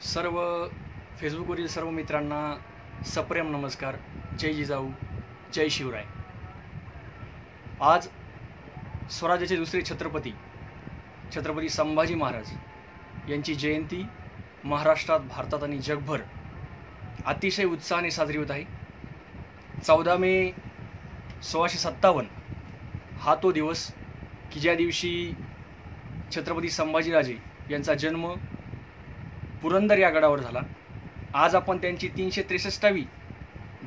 सर्व फेसबुकवरील सर्व मित्रांना सप्रेम नमस्कार. जय जिजाऊ, जय शिवराय. आज स्वराज्याचे दुसरे छत्रपती छत्रपती संभाजी महाराज यांची जयंती महाराष्ट्रात, भारतात आणि जगभर अतिशय उत्साहाने साजरी होत आहे. 14 मे 1657 हा तो दिवस की ज्या दिवशी छत्रपती संभाजीराजे यांचा जन्म पुरंदर या गडावर झाला. आज आपण त्यांची 363वी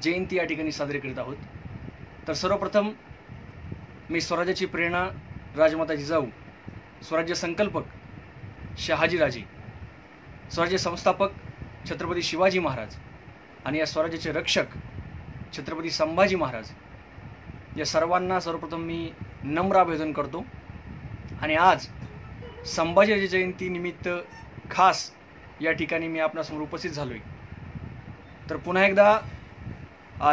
जयंती या ठिकाणी साजरी करीत आहोत. तर सर्वप्रथम मी स्वराज्याची प्रेरणा राजमाता जिजाऊ, स्वराज्य संकल्पक शहाजीराजे, स्वराज्य संस्थापक छत्रपती शिवाजी महाराज आणि या स्वराज्याचे रक्षक छत्रपती संभाजी महाराज या सर्वांना सर्वप्रथम मी नम्र अभिवादन करतो. आणि आज संभाजीराजे जयंती निमित्त खास या ठिकाणी मी आपणासमोर उपस्थित झालोय. तर पुन्हा एकदा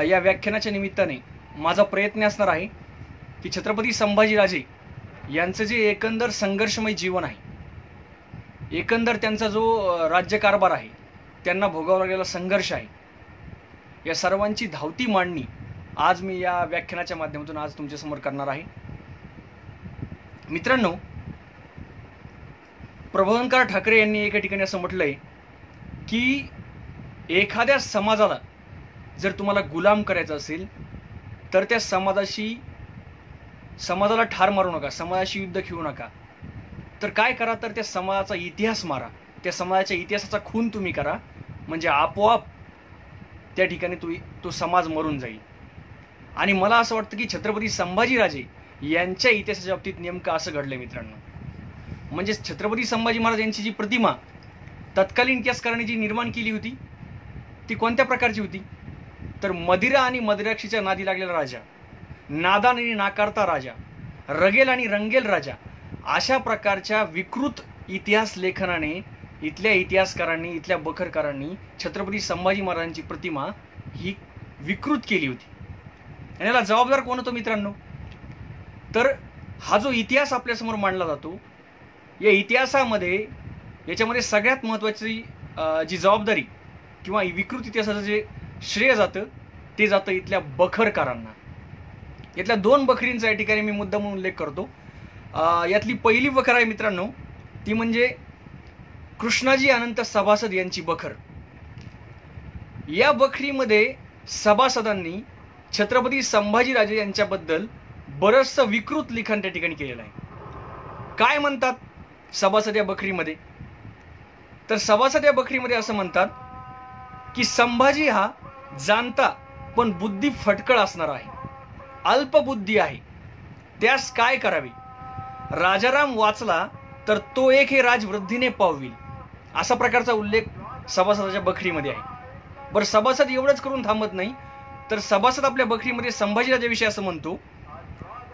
या व्याख्यानाच्या निमित्ताने माझा प्रयत्न असणार आहे की छत्रपती संभाजीराजे यांचं जे एकंदर संघर्षमय जीवन आहे, एकंदर त्यांचा जो राज्यकारभार आहे, त्यांना भोगावा लागलेला संघर्ष आहे, या सर्वांची धावती मांडणी आज मी या व्याख्यानाच्या माध्यमातून आज तुमच्यासमोर करणार आहे. मित्रांनो, प्रभावंकर ठाकरे यांनी एका ठिकाणी असं म्हटलंय की एखाद्या समाजाला जर तुम्हाला गुलाम करायचं असेल तर त्या समाजाला ठार मारू नका, समाजाशी युद्ध खेळू नका. तर काय करा, तर त्या समाजाचा इतिहास मारा, त्या समाजाच्या इतिहासाचा खून तुम्ही करा, म्हणजे आपोआप त्या ठिकाणी तो समाज मरून जाईल. आणि मला असं वाटतं की छत्रपती संभाजीराजे यांच्या इतिहासाच्या बाबतीत नेमकं असं घडलंय मित्रांनो. म्हणजे छत्रपती संभाजी महाराज यांची जी प्रतिमा तत्कालीन इतिहासकारांनी जी निर्माण केली होती ती कोणत्या प्रकारची होती, तर मदिरा आणि मदिराक्षीच्या नादी लागलेला राजा, नादान आणि नाकारता राजा, रगेल आणि रंगेल राजा, अशा प्रकारच्या विकृत इतिहास लेखनाने इथल्या इतिहासकारांनी, इथल्या बखरकारांनी छत्रपती संभाजी महाराजांची प्रतिमा ही विकृत केली होती. आणि याला जबाबदार कोण होतो मित्रांनो, तर हा जो इतिहास आपल्यासमोर मांडला जातो, या इतिहासामध्ये याच्यामध्ये सगळ्यात महत्त्वाची जी जबाबदारी किंवा विकृत इतिहासाचं जे श्रेय जातं ते जातं इथल्या बखरकारांना. यातल्या 2 बखरींचा या ठिकाणी मी मुद्दा म्हणून उल्लेख करतो. यातली पहिली बखर आहे मित्रांनो, ती म्हणजे कृष्णाजी अनंत सभासद यांची बखर. या बखरीमध्ये सभासदांनी छत्रपती संभाजीराजे यांच्याबद्दल बरंचसं विकृत लिखाण त्या ठिकाणी केलेलं आहे. काय म्हणतात सभासद या बखरीमध्ये, तर सभासद या बखरीमध्ये असं म्हणतात की संभाजी हा जाणता पण बुद्धी फटकळ असणार आहे, अल्पबुद्धी आहे, त्यास काय करावे, राजाराम वाचला तर तो एक हे राजवृद्धीने पावविल, असा प्रकारचा उल्लेख सभासदाच्या बखरीमध्ये आहे. बरं, सभासद एवढंच करून थांबत नाही, तर सभासद आपल्या बखरीमध्ये संभाजीराजाविषयी असं म्हणतो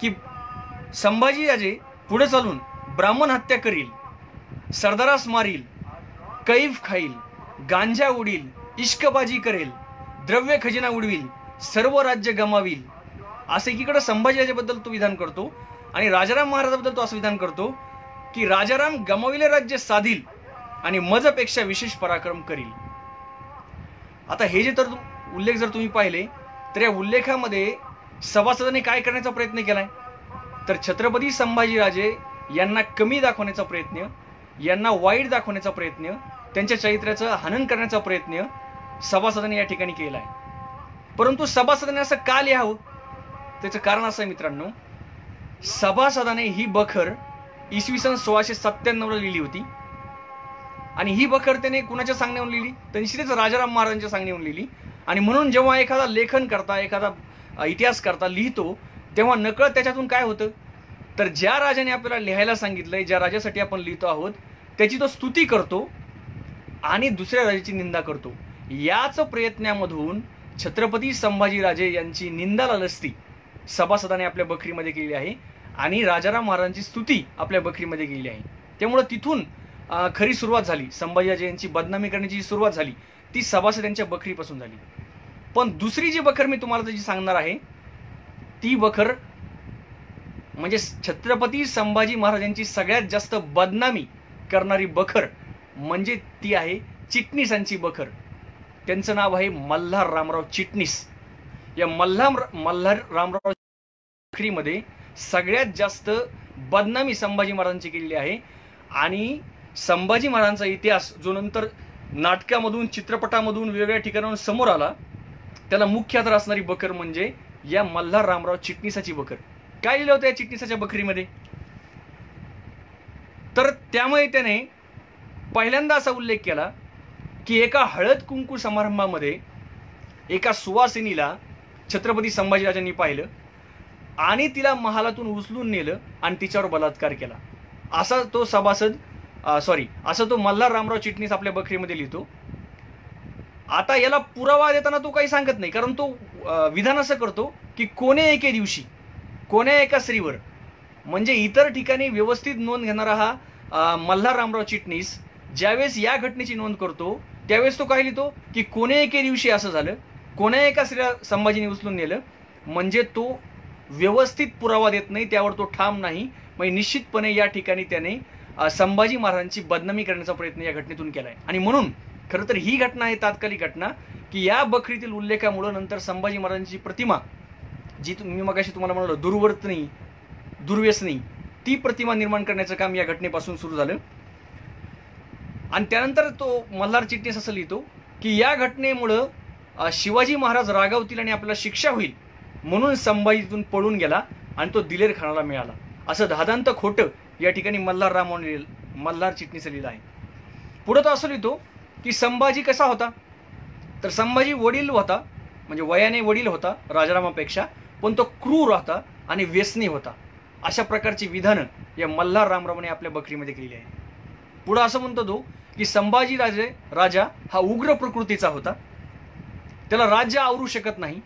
की संभाजीराजे पुढे चालून ब्राह्मण हत्या करील, सरदारास मारील, कैफ खाईल, गांजा उडील, इश्कबाजी करेल, द्रव्य खजिना उडविल, सर्व राज्य गमावील, असं एकीकडे संभाजीराजाबद्दल तो विधान करतो. आणि राजाराम महाराजाबद्दल तो असं विधान करतो की राजाराम गमाविले राज्य साधील आणि मजपेक्षा विशेष पराक्रम करील. आता हे जे तर उल्लेख जर तुम्ही पाहिले तर या उल्लेखामध्ये सभासदांनी काय करण्याचा प्रयत्न केलाय, तर छत्रपती संभाजीराजे यांना कमी दाखवण्याचा प्रयत्न, यांना वाईट दाखवण्याचा प्रयत्न, त्यांच्या चरित्राचं हनन करण्याचा प्रयत्न सभासदांनी या ठिकाणी केला आहे. परंतु सभासदांनी असं का लिहावं, त्याचं कारण असं आहे मित्रांनो, सभासदाने ही बखर इसवी सन 1697 लिहिली होती. आणि ही बखर त्याने कुणाच्या सांगण्यावरून लिहिली, तर निश्चितच राजाराम महाराजांच्या सांगण्यावरून लिहिली. आणि म्हणून जेव्हा एखादा लेखन करता, एखादा इतिहास करता लिहितो, तेव्हा नकळत त्याच्यातून काय होतं, तर ज्या राजाने आपल्याला लिहायला सांगितलंय, ज्या राजासाठी आपण लिहितो आहोत, त्याची तो स्तुती करतो आणि दुसऱ्या राजाची निंदा करतो. याच प्रयत्नामधून छत्रपती संभाजीराजे यांची निंदा लालस्ती सभासदाने आपल्या बखरीमध्ये केली आहे आणि राजाराम महाराजांची स्तुती आपल्या बखरीमध्ये केली आहे. त्यामुळे तिथून खरी सुरुवात झाली, संभाजीराजे यांची बदनामी करण्याची सुरुवात झाली ती सभासद यांच्या बखरीपासून झाली. पण दुसरी जी बखर मी तुम्हाला त्याची सांगणार आहे, ती बखर म्हणजे छत्रपती संभाजी महाराजांची सगळ्यात जास्त बदनामी करणारी बखर म्हणजे ती आहे चिटणीसांची बखर. त्यांचं नाव आहे मल्हार रामराव चिटणीस. या मल्हार रामराव बखरीमध्ये सगळ्यात जास्त बदनामी संभाजी महाराजांची केलेली आहे. आणि संभाजी महाराजांचा इतिहास जो नंतर नाटकामधून, चित्रपटामधून, वेगवेगळ्या ठिकाणाहून समोर आला, त्याला मुख्य आधार असणारी बखर म्हणजे या मल्हार रामराव चिटणीसाची बखर. काय लिहिलं होतं या चिटणीसाच्या बखरीमध्ये? तर त्यामुळे त्याने पहिल्यांदा असा उल्लेख केला की एका हळद कुंकू समारंभामध्ये एका सुवासिनीला छत्रपती संभाजीराजांनी पाहिलं आणि तिला महालातून उचलून नेलं आणि तिच्यावर बलात्कार केला. असा तो असं तो मल्हार रामराव चिटणीस आपल्या बखरीमध्ये लिहितो. आता याला पुरावा देताना तो काही सांगत नाही, कारण तो विधान असं करतो की कोण्या एके दिवशी कोण्या एका स्त्रीवर, म्हणजे इतर ठिकाणी व्यवस्थित नोंद घेणारा हा मल्हार रामराव चिटणीस ज्यावेळेस या घटनेची नोंद करतो त्यावेळेस तो काय लिहितो की कोण्या एके दिवशी असं झालं, कोण्या एका स्त्रीला संभाजीने उचलून नेलं. म्हणजे तो व्यवस्थित पुरावा देत नाही, त्यावर तो ठाम नाही. म्हणजे निश्चितपणे या ठिकाणी त्याने संभाजी महाराजांची बदनामी करण्याचा प्रयत्न या घटनेतून केलाय. आणि म्हणून खरं तर ही घटना आहे तात्कालिक घटना की या बखरीतील उल्लेखामुळे नंतर संभाजी महाराजांची प्रतिमा, जी मी मगाशी तुम्हाला म्हणालो दुर्वर्तनी, दुर्व्यसनी, ती प्रतिमा निर्माण करण्याचं काम या घटनेपासून सुरू झालं. आणि त्यानंतर तो मल्हार चिटणीस असं लिहितो की या घटनेमुळं शिवाजी महाराज रागावतील आणि आपल्याला शिक्षा होईल म्हणून संभाजीतून पळून गेला आणि तो दिलेर खानाला मिळाला. असं धादांत खोटं या ठिकाणी मल्हार चिटणीस लिहिलं आहे. पुढे तो असं लिहितो की संभाजी कसा होता, तर संभाजी वडील होता, म्हणजे वयाने वडील होता राजारामापेक्षा, पण तो क्रूर होता आणि व्यसनी होता. अशा प्रकारची विधानं या मल्हार रामरावने आपल्या बखरीमध्ये केलेली आहे. पुढे असं म्हणतो तो की संभाजी राजा हा उग्र प्रकृतीचा होता, त्याला राज्य आवरू शकत नाही,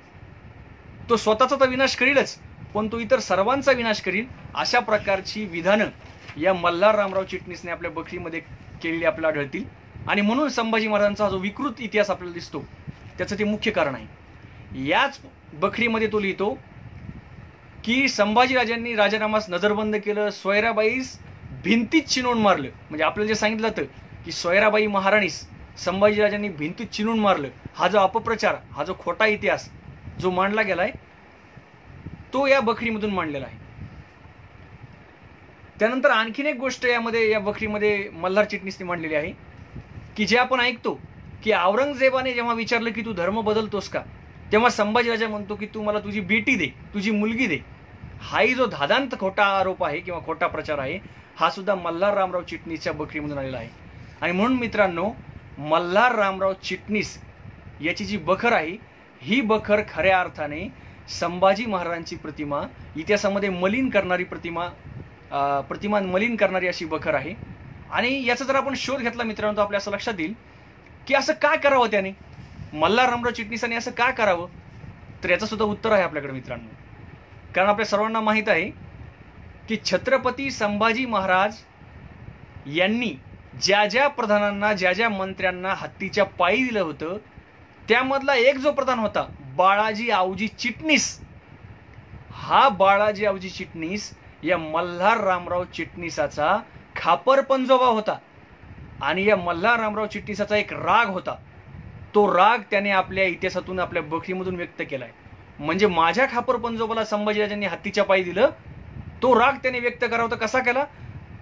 तो स्वतःचा तर विनाश करीलच पण तो इतर सर्वांचा विनाश करील. अशा प्रकारची विधानं या मल्हार रामराव चिटणीसने आपल्या बखरीमध्ये केलेली आपल्याला आढळतील. आणि म्हणून संभाजी महाराजांचा जो विकृत इतिहास आपल्याला दिसतो त्याचं ते मुख्य कारण आहे. याच बखरीमध्ये तो लिहितो की संभाजीराजांनी राजारामास नजरबंद केलं, सोयराबाईस भिंतीत चिनून मारलं. म्हणजे आपल्याला जे सांगितलं जातं की सोयराबाई महाराणीस संभाजीराजांनी भिंतीत चिनून मारलं, हा जो अपप्रचार, हा जो खोटा इतिहास जो मांडला गेलाय तो या बखरीमधून मांडलेला आहे. त्यानंतर आणखीन एक गोष्ट या बखरीमध्ये मल्हार चिटणीसने मांडलेली आहे की जे आपण ऐकतो की औरंगजेबाने जेव्हा विचारलं की तू धर्म बदलतोस का, तेव्हा संभाजीराजा म्हणतो की तू मला तुझी बेटी दे, तुझी मुलगी दे. हाही जो धादांत खोटा आरोप आहे किंवा खोटा प्रचार आहे हा सुद्धा मल्हार रामराव चिटणीसच्या बखरीमधून आलेला आहे. आणि म्हणून मित्रांनो, मल्हार रामराव चिटणीस याची जी बखर आहे ही बखर खऱ्या अर्थाने संभाजी महाराजांची प्रतिमा इतिहासामध्ये मलिन करणारी प्रतिमा मलिन करणारी अशी बखर आहे. आणि याचा जर आपण शोध घेतला मित्रांनो तर आपल्या असं लक्षात येईल की असं काय करावं त्याने, मल्हार रामराव चिटणीसाने असं का करावं. तर याचं सुद्धा उत्तर आहे आपल्याकडे मित्रांनो. कारण आपल्या सर्वांना माहीत आहे की छत्रपती संभाजी महाराज यांनी ज्या ज्या प्रधानांना, ज्या ज्या मंत्र्यांना हत्तीच्या पायी दिलं होतं त्यामधला एक जो प्रधान होता बाळाजी आवजी चिटणीस, हा बाळाजी आवजी चिटणीस या मल्हार रामराव चिटणीसाचा खापर पंजोबा होता. आणि या मल्हार रामराव चिटणीसाचा एक राग होता, तो राग त्याने आपल्या इतिहासातून, आपल्या बखरीमधून व्यक्त केलाय. म्हणजे माझ्या खापर पंजोबाला संभाजीराजांनी हत्तीच्या पायी दिलं, तो राग त्याने व्यक्त करावा होता. कसा केला,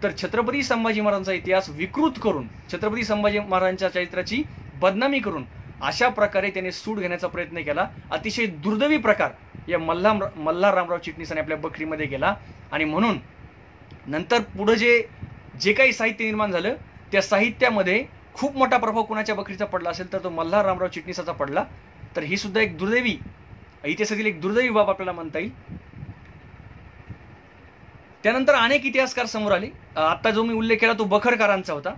तर छत्रपती संभाजी महाराजांचा इतिहास विकृत करून, छत्रपती संभाजी महाराजांच्या चरित्राची बदनामी करून अशा प्रकारे त्याने सूड घेण्याचा प्रयत्न केला. अतिशय दुर्दैवी प्रकार या मल्हार रामराव चिटणीसाने आपल्या बखरीमध्ये केला. आणि म्हणून नंतर पुढे जे काही साहित्य निर्माण झालं त्या साहित्यामध्ये खूप मोठा प्रभाव कोणाच्या बखरीचा पडला असेल तर तो मल्हार रामराव चिटणीसाचा पडला. तर ही सुद्धा एक दुर्दैवी, इतिहासातील एक दुर्दैवी बाब आपल्याला म्हणता येईल. त्यानंतर अनेक इतिहासकार समोर आले. आता जो मी उल्लेख केला तो बखरकारांचा होता.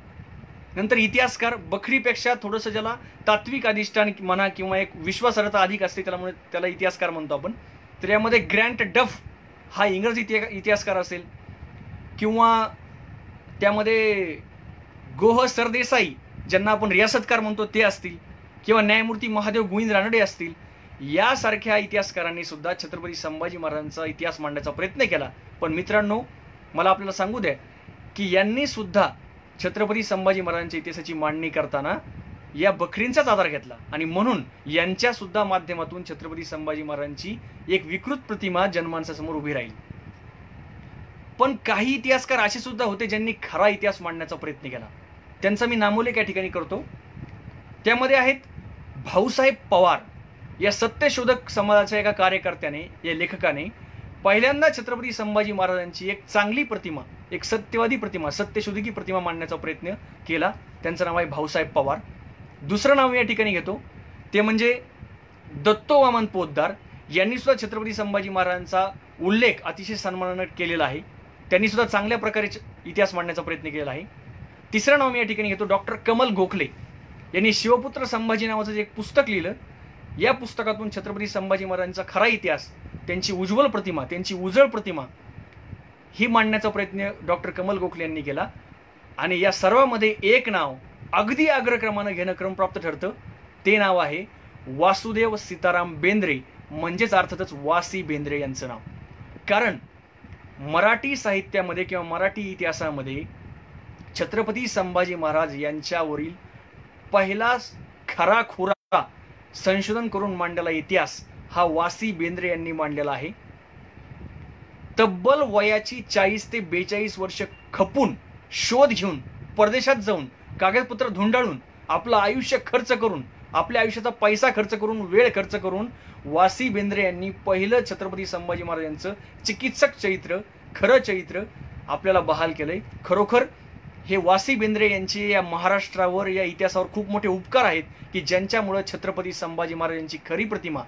नंतर इतिहासकार बखरीपेक्षा थोडंसं ज्याला तात्विक अधिष्ठान म्हणा किंवा एक विश्वासार्हता अधिक असते त्याला इतिहासकार म्हणतो आपण. तर यामध्ये ग्रँट डफ हा इंग्रजी इतिहासकार असेल, किंवा त्यामध्ये गोह सरदेसाई ज्यांना आपण रियासतकार म्हणतो ते असतील, किंवा न्यायमूर्ती महादेव गोविंद रानडे असतील. यासारख्या इतिहासकारांनी सुद्धा छत्रपती संभाजी महाराजांचा इतिहास मांडण्याचा प्रयत्न केला. पण मित्रांनो, मला आपल्याला सांगू द्या की यांनी सुद्धा छत्रपती संभाजी महाराजांच्या इतिहासाची मांडणी करताना या बकरींचाच आधार घेतला आणि म्हणून यांच्या सुद्धा माध्यमातून छत्रपती संभाजी महाराजांची एक विकृत प्रतिमा जनमानसासमोर उभी राहील. पण काही इतिहासकार असे सुद्धा होते ज्यांनी खरा इतिहास मांडण्याचा प्रयत्न केला. त्यांचा मी नामोल्लेख या ठिकाणी करतो. त्यामध्ये आहेत भाऊसाहेब पवार या सत्यशोधक समाजाच्या एका कार्यकर्त्याने, या लेखकाने पहिल्यांदा छत्रपती संभाजी महाराजांची एक चांगली प्रतिमा, एक सत्यवादी प्रतिमा, सत्यशोधकी प्रतिमा मांडण्याचा प्रयत्न केला. त्यांचं नाव आहे भाऊसाहेब पवार. दुसरं नाव मी या ठिकाणी घेतो ते म्हणजे दत्तो वामन पोतदार. यांनी सुद्धा छत्रपती संभाजी महाराजांचा उल्लेख अतिशय सन्मानाने केलेला आहे. त्यांनी सुद्धा चांगल्या प्रकारे इतिहास मांडण्याचा प्रयत्न केलेला आहे. तिसरं नाव मी या ठिकाणी घेतो डॉक्टर कमल गोखले. यांनी शिवपुत्र संभाजी नावाचं जे एक पुस्तक लिहिलं. या पुस्तकातून छत्रपती संभाजी महाराजांचा खरा इतिहास, त्यांची उज्ज्वल प्रतिमा, त्यांची उजळ प्रतिमा ही मांडण्याचा प्रयत्न डॉक्टर कमल गोखले यांनी केला. आणि या सर्वांमध्ये एक नाव अगदी अग्रक्रमानं घेणं क्रमप्राप्त ठरतं. ते नाव आहे वासुदेव सीताराम बेंद्रे, म्हणजेच अर्थातच वासी बेंद्रे यांचं नाव. कारण मराठी साहित्यामध्ये किंवा मराठी इतिहासामध्ये छत्रपती संभाजी महाराज यांच्यावरील पहिला खराखुरा संशोधन करून मांडलेला इतिहास हा वासी बेंद्रे यांनी मांडलेला आहे. तब्बल वयाची 40 ते 42 वर्ष खपून, शोध घेऊन, परदेशात जाऊन, कागदपत्र धुंडाळून, आपलं आयुष्य खर्च करून, आपल्या आयुष्याचा पैसा खर्च करून, वेळ खर्च करून वासी बेंद्रे यांनी पहिलं छत्रपती संभाजी महाराजांचं चिकित्सक चरित्र, खरं चरित्र आपल्याला बहाल केलंय. खरोखर हे वासी बेंद्रे यांचे या महाराष्ट्रावर, या इतिहासावर खूप मोठे उपकार आहेत की ज्यांच्यामुळे छत्रपती संभाजी महाराजांची खरी प्रतिमा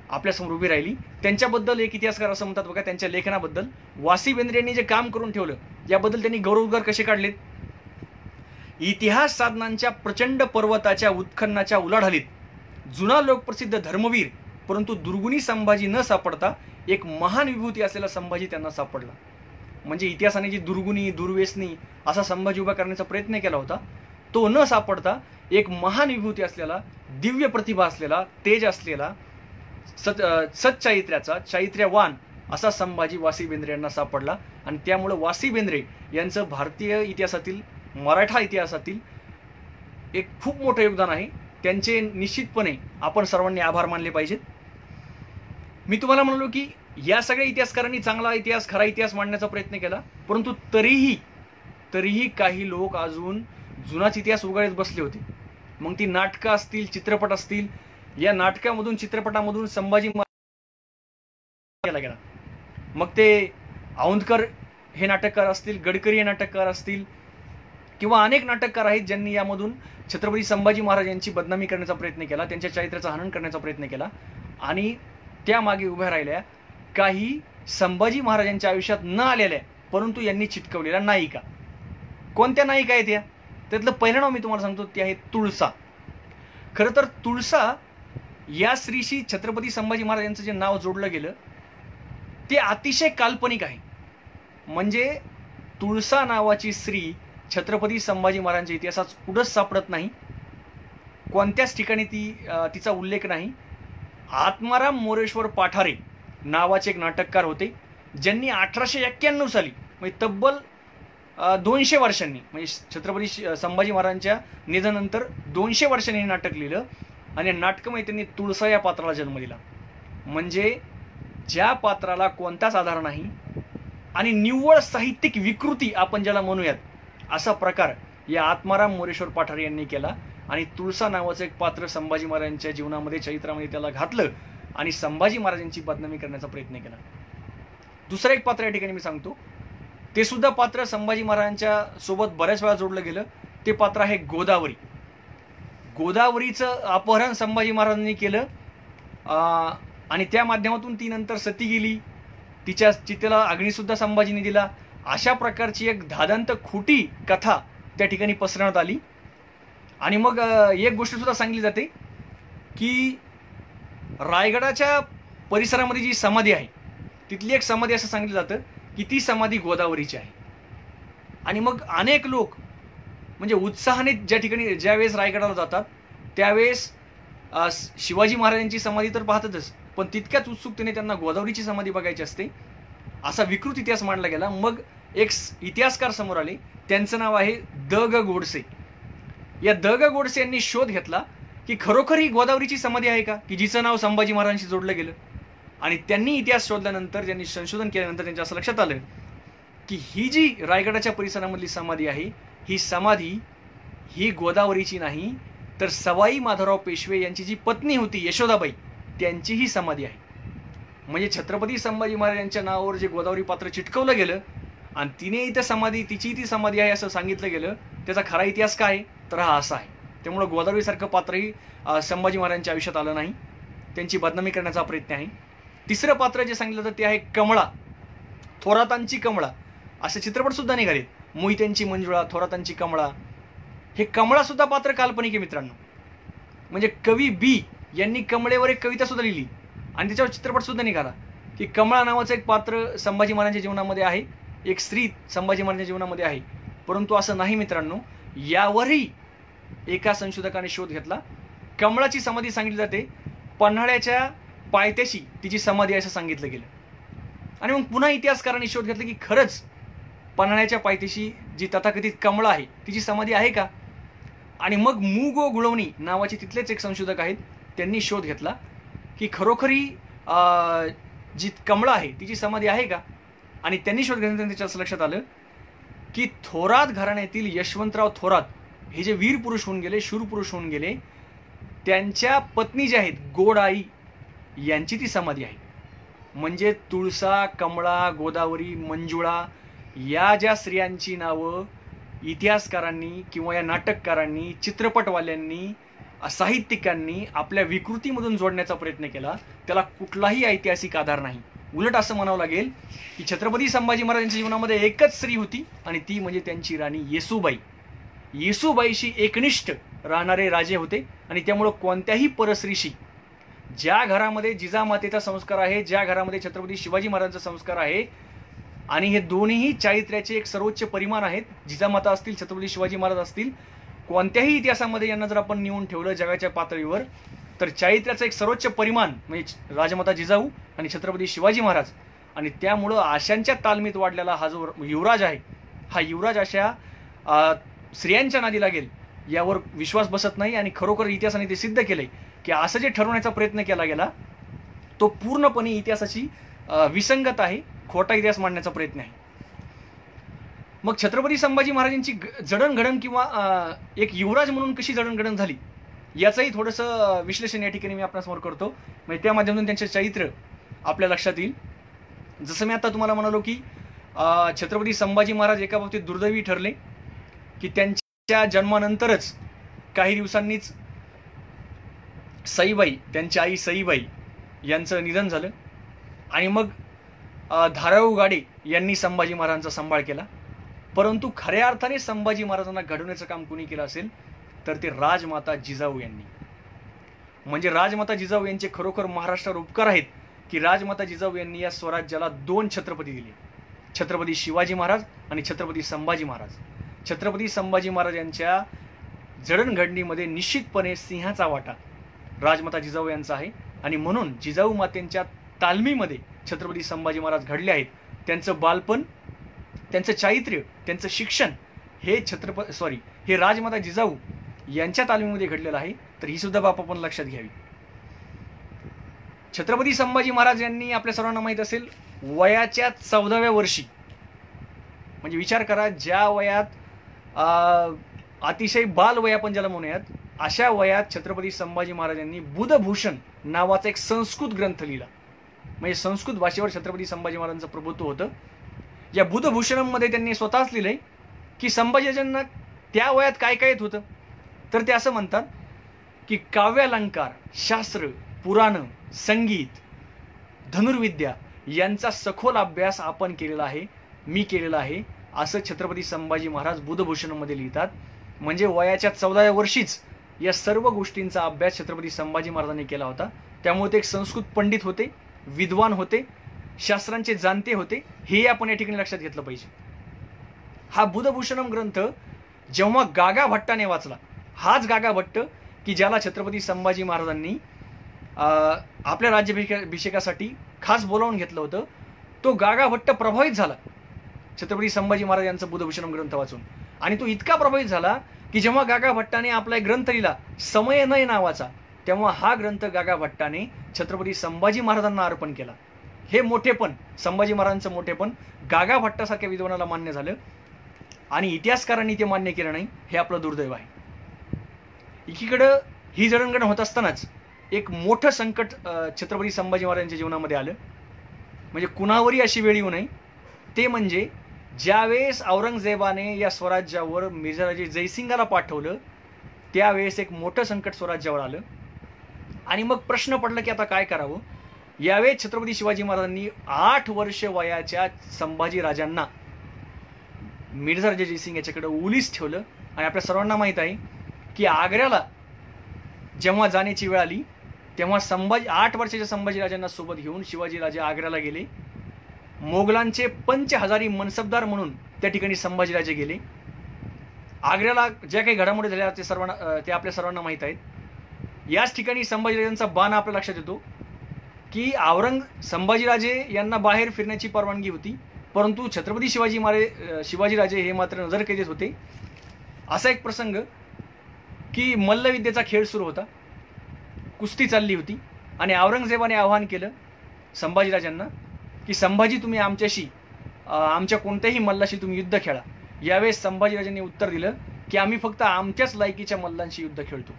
आपल्यासमोर उभी राहिली. त्यांच्याबद्दल एक इतिहासकार असं म्हणतात बघा, त्यांच्या लेखनाबद्दल, वासी बेंद्रे यांनी जे काम करून ठेवलं याबद्दल त्यांनी गौरवोद्गार कसे काढलेत. इतिहास साधनांच्या प्रचंड पर्वताच्या उत्खननाच्या उलाढालीत जुना लोकप्रसिद्ध धर्मवीर परंतु दुर्गुणी संभाजी न सापडता एक महान विभूती असलेला संभाजी त्यांना सापडला. म्हणजे इतिहासाने जी दुर्गुणी, दुर्व्यसनी असा संभाजी उभा करण्याचा प्रयत्न केला होता, तो न सापडता एक महान विभूती असलेला, दिव्य प्रतिभा असलेला, तेज असलेला, सच्चारित्र्याचा, चारित्र्यवान असा संभाजी वासी बेंद्रे यांना सापडला. आणि त्यामुळे वासी बेंद्रे यांचं भारतीय इतिहासातील, मराठा इतिहासातील एक खूप मोठं योगदान आहे. त्यांचे निश्चितपणे आपण सर्वांनी आभार मानले पाहिजेत. मी तुम्हाला म्हणालो की या सगळ्या इतिहासकारांनी चांगला इतिहास, खरा इतिहास मांडण्याचा प्रयत्न केला, परंतु तरीही काही लोक अजून जुनाच इतिहास उगाळत बसले होते. मग ती नाटकं असतील, चित्रपट असतील, या नाटकामधून, चित्रपटामधून संभाजी केला गेला. मग ते औंधकर हे नाटककार असतील, गडकरी हे नाटककार असतील, किंवा अनेक नाटककार आहेत ज्यांनी यामधून छत्रपती संभाजी महाराजांची बदनामी करण्याचा प्रयत्न केला, त्यांच्या चारित्र्याचं हनन करण्याचा प्रयत्न केला. आणि त्यामागे उभ्या राहिल्या काही संभाजी महाराजांच्या आयुष्यात न आलेल्या परंतु यांनी चिटकवलेल्या नायिका. कोणत्या नायिका आहेत या? त्यातलं पहिलं नाव मी तुम्हाला सांगतो, ते आहे तुळसा. खरं तर तुळसा या स्त्रीशी छत्रपती संभाजी महाराजांचं जे नाव जोडलं गेलं ते अतिशय काल्पनिक आहे. म्हणजे तुळसा नावाची स्त्री छत्रपती संभाजी महाराजांच्या इतिहासात कुठंच सापडत नाही, कोणत्याच ठिकाणी तिचा उल्लेख नाही. आत्माराम मोरेश्वर पाठारे नावाचे एक नाटककार होते ज्यांनी 1891 साली, म्हणजे तब्बल 200 वर्षांनी, म्हणजे छत्रपती संभाजी महाराजांच्या निधनानंतर 200 वर्षांनी हे नाटक लिहिलं. आणि नाटकामध्ये त्यांनी तुळसा या पात्राला जन्म दिला. म्हणजे ज्या पात्राला कोणताच आधार नाही आणि निव्वळ साहित्यिक विकृती आपण ज्याला म्हणूयात, असा प्रकार या आत्माराम मोरेश्वर पाठारे यांनी केला. आणि तुळसा नावाचं एक पात्र संभाजी महाराजांच्या जीवनामध्ये, चरित्रामध्ये त्याला घातलं आणि संभाजी महाराजांची बदनामी करण्याचा प्रयत्न केला. दुसरं एक पात्र या ठिकाणी मी सांगतो, ते सुद्धा पात्र संभाजी महाराजांच्या सोबत बऱ्याच वेळा जोडलं गेलं. ते पात्र आहे गोदावरी. गोदावरीचं अपहरण संभाजी महाराजांनी केलं आणि त्या माध्यमातून ती नंतर सती गेली, तिच्या चितेला अग्निसुद्धा संभाजीने दिला. अशा प्रकारची एक धादांत खोटी कथा त्या ठिकाणी पसरवण्यात आली. आणि मग एक गोष्ट सुद्धा सांगितली जाते की रायगडाच्या परिसरामध्ये जी समाधी आहे तिथली एक समाधी असं सांगितलं जातं की ती समाधी गोदावरीची आहे. आणि मग अनेक लोक म्हणजे उत्साहाने ज्या ठिकाणी ज्यावेळेस रायगडाला जातात त्यावेळेस शिवाजी महाराजांची समाधी तर पाहतातच, पण तितक्याच उत्सुकतेने त्यांना गोदावरीची समाधी बघायची असते. असा विकृत इतिहास मांडला गेला. मग एक इतिहासकार समोर आले, त्यांचं नाव आहे द ग गोडसे. या द ग गोडसे यांनी शोध घेतला की खरोखर ही गोदावरीची समाधी आहे का, की जिचं नाव संभाजी महाराजांशी जोडलं गेलं. आणि त्यांनी इतिहास शोधल्यानंतर, त्यांनी संशोधन केल्यानंतर त्यांच्या असं लक्षात आलं की ही जी रायगडाच्या परिसरामधली समाधी आहे, ही समाधी ही गोदावरीची नाही, तर सवाई माधवराव पेशवे यांची जी पत्नी होती यशोदाबाई, त्यांची ही समाधी आहे. म्हणजे छत्रपती संभाजी महाराज यांच्या नावावर जे गोदावरी पात्र चिटकवलं गेलं आणि तिने इथं समाधी, तिची ती समाधी आहे असं सांगितलं गेलं, त्याचा खरा इतिहास काय आहे तर हा असा आहे. त्यामुळं गोदावरीसारखं पात्रही संभाजी महाराजांच्या आयुष्यात आलं नाही, त्यांची बदनामी करण्याचा प्रयत्न आहे. तिसरं पात्र जे सांगितलं जातं ते आहे कमळा, थोरातांची कमळा. असे चित्रपट सुद्धा निघालेत, मोहित्यांची मंजुळा, थोरातांची कमळा. हे कमळा सुद्धा पात्र काल्पनिक आहे मित्रांनो. म्हणजे कवी बी यांनी कमळेवर एक कविता सुद्धा लिहिली आणि त्याच्यावर चित्रपट सुद्धा निघाला की कमळा नावाचं एक पात्र संभाजी महाराजांच्या जीवनामध्ये आहे, एक स्त्री संभाजी महाराजांच्या जीवनामध्ये आहे. परंतु असं नाही मित्रांनो, यावरही एका संशोधकाने शोध घेतला. कमळाची समाधी सांगितली जाते पन्हाळ्याच्या पायथ्याशी तिची समाधी आहे असं सांगितलं गेलं. आणि मग पुन्हा इतिहासकारांनी शोध घेतला की खरंच पन्हाळ्याच्या पायथ्याशी जी तथाकथित कमळा आहे तिची समाधी आहे का. आणि मग मुगो गुळवणी नावाचे तिथलेच एक संशोधक आहेत, त्यांनी शोध घेतला की खरोखरी जी कमळा आहे तिची समाधी आहे का. आणि त्यांनी शोध घेतल्यानंतर त्याच्या असं लक्षात आलं की थोरात घराण्यातील यशवंतराव थोरात हे जे वीर पुरुष होऊन गेले, शूर पुरुष होऊन गेले, त्यांच्या पत्नी ज्या आहेत गोडाई यांची ती समाधी आहे. म्हणजे तुळसा, कमळा, गोदावरी, मंजुळा या ज्या स्त्रियांची नावं इतिहासकारांनी किंवा या नाटककारांनी, चित्रपटवाल्यांनी, साहित्यिकांनी आपल्या विकृतीमधून जोडण्याचा प्रयत्न केला, त्याला कुठलाही ऐतिहासिक आधार नाही. उलट असं म्हणावं लागेल की छत्रपती संभाजी महाराजांच्या जीवनामध्ये एकच स्त्री होती आणि ती म्हणजे त्यांची राणी येसूबाई. येसूबाईशी एकनिष्ठ राहणारे राजे होते आणि त्यामुळं कोणत्याही परस्त्रीशी, ज्या घरामध्ये जिजामातेचा संस्कार आहे, ज्या घरामध्ये छत्रपती शिवाजी महाराजांचा संस्कार आहे, आणि हे दोन्हीही चारित्र्याचे एक सर्वोच्च परिमाण आहेत, जिजामाता असतील, छत्रपती शिवाजी महाराज असतील, कोणत्याही इतिहासामध्ये यांना जर आपण नेऊन ठेवलं जगाच्या पातळीवर तर चारित्र्याचं एक सर्वोच्च परिमाण म्हणजे राजमाता जिजाऊ आणि छत्रपती शिवाजी महाराज. आणि त्यामुळं आशांच्या तालमीत वाढलेला हा जो युवराज आहे, हा युवराज अशा स्त्रियांच्या नादी लागेल यावर विश्वास बसत नाही. आणि खरोखर इतिहासाने ते सिद्ध केलंय की असं जे ठरवण्याचा प्रयत्न केला गेला तो पूर्णपणे इतिहासाची विसंगत आहे, खोटा इतिहास मांडण्याचा प्रयत्न आहे. मग छत्रपती संभाजी महाराजांची जडणघडण किंवा एक युवराज म्हणून कशी जडणघडण झाली याचंही थोडंसं विश्लेषण या ठिकाणी मी आपल्यासमोर करतो, म्हणजे त्या माध्यमातून त्यांचे चरित्र आपल्या लक्षात येईल. जसं मी आता तुम्हाला म्हणालो की छत्रपती संभाजी महाराज एका बाबतीत दुर्दैवी ठरले की त्यांच्या जन्मानंतरच काही दिवसांनीच सईबाई, त्यांची आई सईबाई यांचं निधन झालं. आणि मग धाराऊ गाडे यांनी संभाजी महाराजांचा सांभाळ केला. परंतु खऱ्या अर्थाने संभाजी महाराजांना घडवण्याचं काम कोणी केलं असेल तर ते राजमाता जिजाऊ यांनी. म्हणजे राजमाता जिजाऊ यांचे खरोखर महाराष्ट्रावर उपकार आहेत की राजमाता जिजाऊ यांनी या स्वराज्याला 2 छत्रपती दिले, छत्रपती शिवाजी महाराज आणि छत्रपती संभाजी महाराज. छत्रपती संभाजी महाराज यांच्या जडणघडणीमध्ये निश्चितपणे सिंहाचा वाटा राजमाता जिजाऊ यांचा आहे. आणि म्हणून जिजाऊ मातेंच्या तालमीमध्ये छत्रपती संभाजी महाराज घडले आहेत. त्यांचं बालपण, त्यांचं चारित्र्य, त्यांचं शिक्षण हे राजमाता जिजाऊ यांच्या तालमीमध्ये घडलेलं आहे. तर ही सुद्धा बाब आपण लक्षात घ्यावी. छत्रपती संभाजी महाराज यांनी आपल्या सर्वांना माहीत असेल वयाच्या 14व्या वर्षी, म्हणजे विचार करा ज्या वयात अतिशय बाल वय आपण ज्याला म्हणूयात, अशा वयात छत्रपती संभाजी महाराजांनी बुधभूषण नावाचा एक संस्कृत ग्रंथ लिहिला. म्हणजे संस्कृत भाषेवर छत्रपती संभाजी महाराजांचं प्रभुत्व होतं. या बुधभूषणमध्ये त्यांनी स्वतःच लिहिलंय की संभाजीराजांना त्या वयात काय काय येत होतं. तर ते असं म्हणतात की काव्यालंकार, शास्त्र, पुराण, संगीत, धनुर्विद्या यांचा सखोल अभ्यास आपण केलेला आहे, मी केलेला आहे, असं छत्रपती संभाजी महाराज बुधभूषणमध्ये लिहितात. म्हणजे वयाच्या 14व्या वर्षीच या सर्व गोष्टींचा अभ्यास छत्रपती संभाजी महाराजांनी केला होता. त्यामुळे ते एक संस्कृत पंडित होते, विद्वान होते, शास्त्रांचे जाणते होते, हे आपण या ठिकाणी लक्षात घेतलं पाहिजे. हा बुधभूषणम ग्रंथ जेव्हा गागा भट्टाने वाचला, हाच गागा भट्ट की ज्याला छत्रपती संभाजी महाराजांनी आपल्या राज्याभिषेकासाठी खास बोलावून घेतलं होतं, तो गागा भट्ट प्रभावित झाला छत्रपती संभाजी महाराज यांचा बुधभूषणम ग्रंथ वाचून. आणि तो इतका प्रभावित झाला की जेव्हा गागा भट्टाने आपला एक ग्रंथ लिहिला समयनय नावाचा, तेव्हा हा ग्रंथ गागा भट्टाने छत्रपती संभाजी महाराजांना अर्पण केला. हे मोठेपण, संभाजी महाराजांचं मोठेपण गागा भट्टासारख्या विद्वानाला मान्य झालं आणि इतिहासकारांनी ते मान्य केलं नाही. हे आपलं दुर्दैव आहे. एकीकडं ही जडणघडण होत असतानाच एक मोठं संकट छत्रपती संभाजी महाराजांच्या जीवनामध्ये आलं. म्हणजे कुणावरही अशी वेळ येऊ नये. ते म्हणजे ज्यावेळेस औरंगजेबाने या स्वराज्यावर मिर्झाराजे जयसिंगाला पाठवलं, त्यावेळेस एक मोठं संकट स्वराज्यावर आलं. आणि मग प्रश्न पडला की आता काय करावं. यावेळेस छत्रपती शिवाजी महाराजांनी 8 वर्ष वयाच्या संभाजी राजांना मिर्झाराजे जयसिंग याच्याकडे उलीस ठेवलं. आणि आपल्या सर्वांना माहीत आहे की आग्र्याला जेव्हा जाण्याची वेळ आली तेव्हा 8 वर्षाच्या संभाजीराजांना सोबत घेऊन शिवाजीराजे आग्र्याला गेले. मोगलांचे पंचहजारी मनसबदार म्हणून त्या ठिकाणी संभाजीराजे गेले. आग्र्याला ज्या काही घडामोडी झाल्या ते आपल्या सर्वांना माहीत आहेत. याच ठिकाणी संभाजीराजांचा बाण आपल्या लक्षात येतो की संभाजीराजे यांना बाहेर फिरण्याची परवानगी होती, परंतु छत्रपती शिवाजीराजे हे मात्र नजरकैदेत होते. असा एक प्रसंग की मल्लविद्येचा खेळ सुरू होता, कुस्ती चालली होती आणि औरंगजेबाने आवाहन केलं संभाजीराजांना की संभाजी तुम्ही आमच्या कोणत्याही मल्लाशी तुम्ही युद्ध खेळा. यावेळेस संभाजीराजांनी उत्तर दिलं की आम्ही फक्त आमच्याच लायकीच्या मल्लांशी युद्ध खेळतो.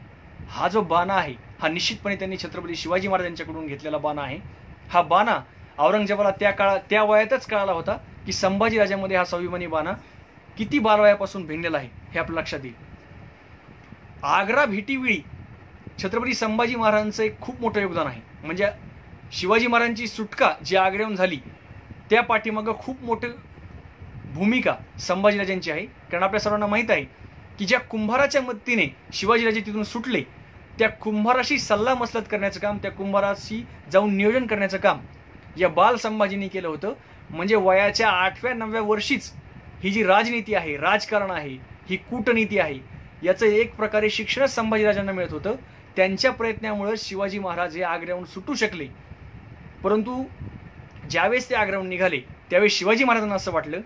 हा जो बाणा आहे हा निश्चितपणे त्यांनी छत्रपती शिवाजी महाराजांच्याकडून घेतलेला बाणा आहे. हा बाणा औरंगजेबाला त्या वयातच कळाला होता की संभाजीराजांमध्ये हा स्वाभिमानी बाणा किती बालवयापासून भिनलेला आहे हे आपल्या लक्षात येईल. आग्रा भेटीवेळी छत्रपती संभाजी महाराजांचं एक खूप मोठं योगदान आहे. म्हणजे शिवाजी महाराजांची सुटका जी आग्र्याहून झाली त्या पाठीमागं खूप मोठी भूमिका संभाजीराजांची आहे. कारण आपल्या सर्वांना माहीत आहे की ज्या कुंभाराच्या मदतीने शिवाजीराजे तिथून सुटले, त्या कुंभाराशी सल्ला मसलत करण्याचं काम, त्या कुंभाराशी जाऊन नियोजन करण्याचं काम या बाल संभाजींनी केलं होतं. म्हणजे वयाच्या 8व्या-9व्या वर्षीच ही जी राजनीती आहे, राजकारण आहे, ही कूटनीती आहे, याचं एक प्रकारे शिक्षणच संभाजीराजांना मिळत होतं. त्यांच्या प्रयत्नामुळे शिवाजी महाराज हे आग्र्याहून सुटू शकले. परंतु ज्यावेळेस ते आग्र्याहून निघाले त्यावेळेस शिवाजी महाराजांना असं वाटलं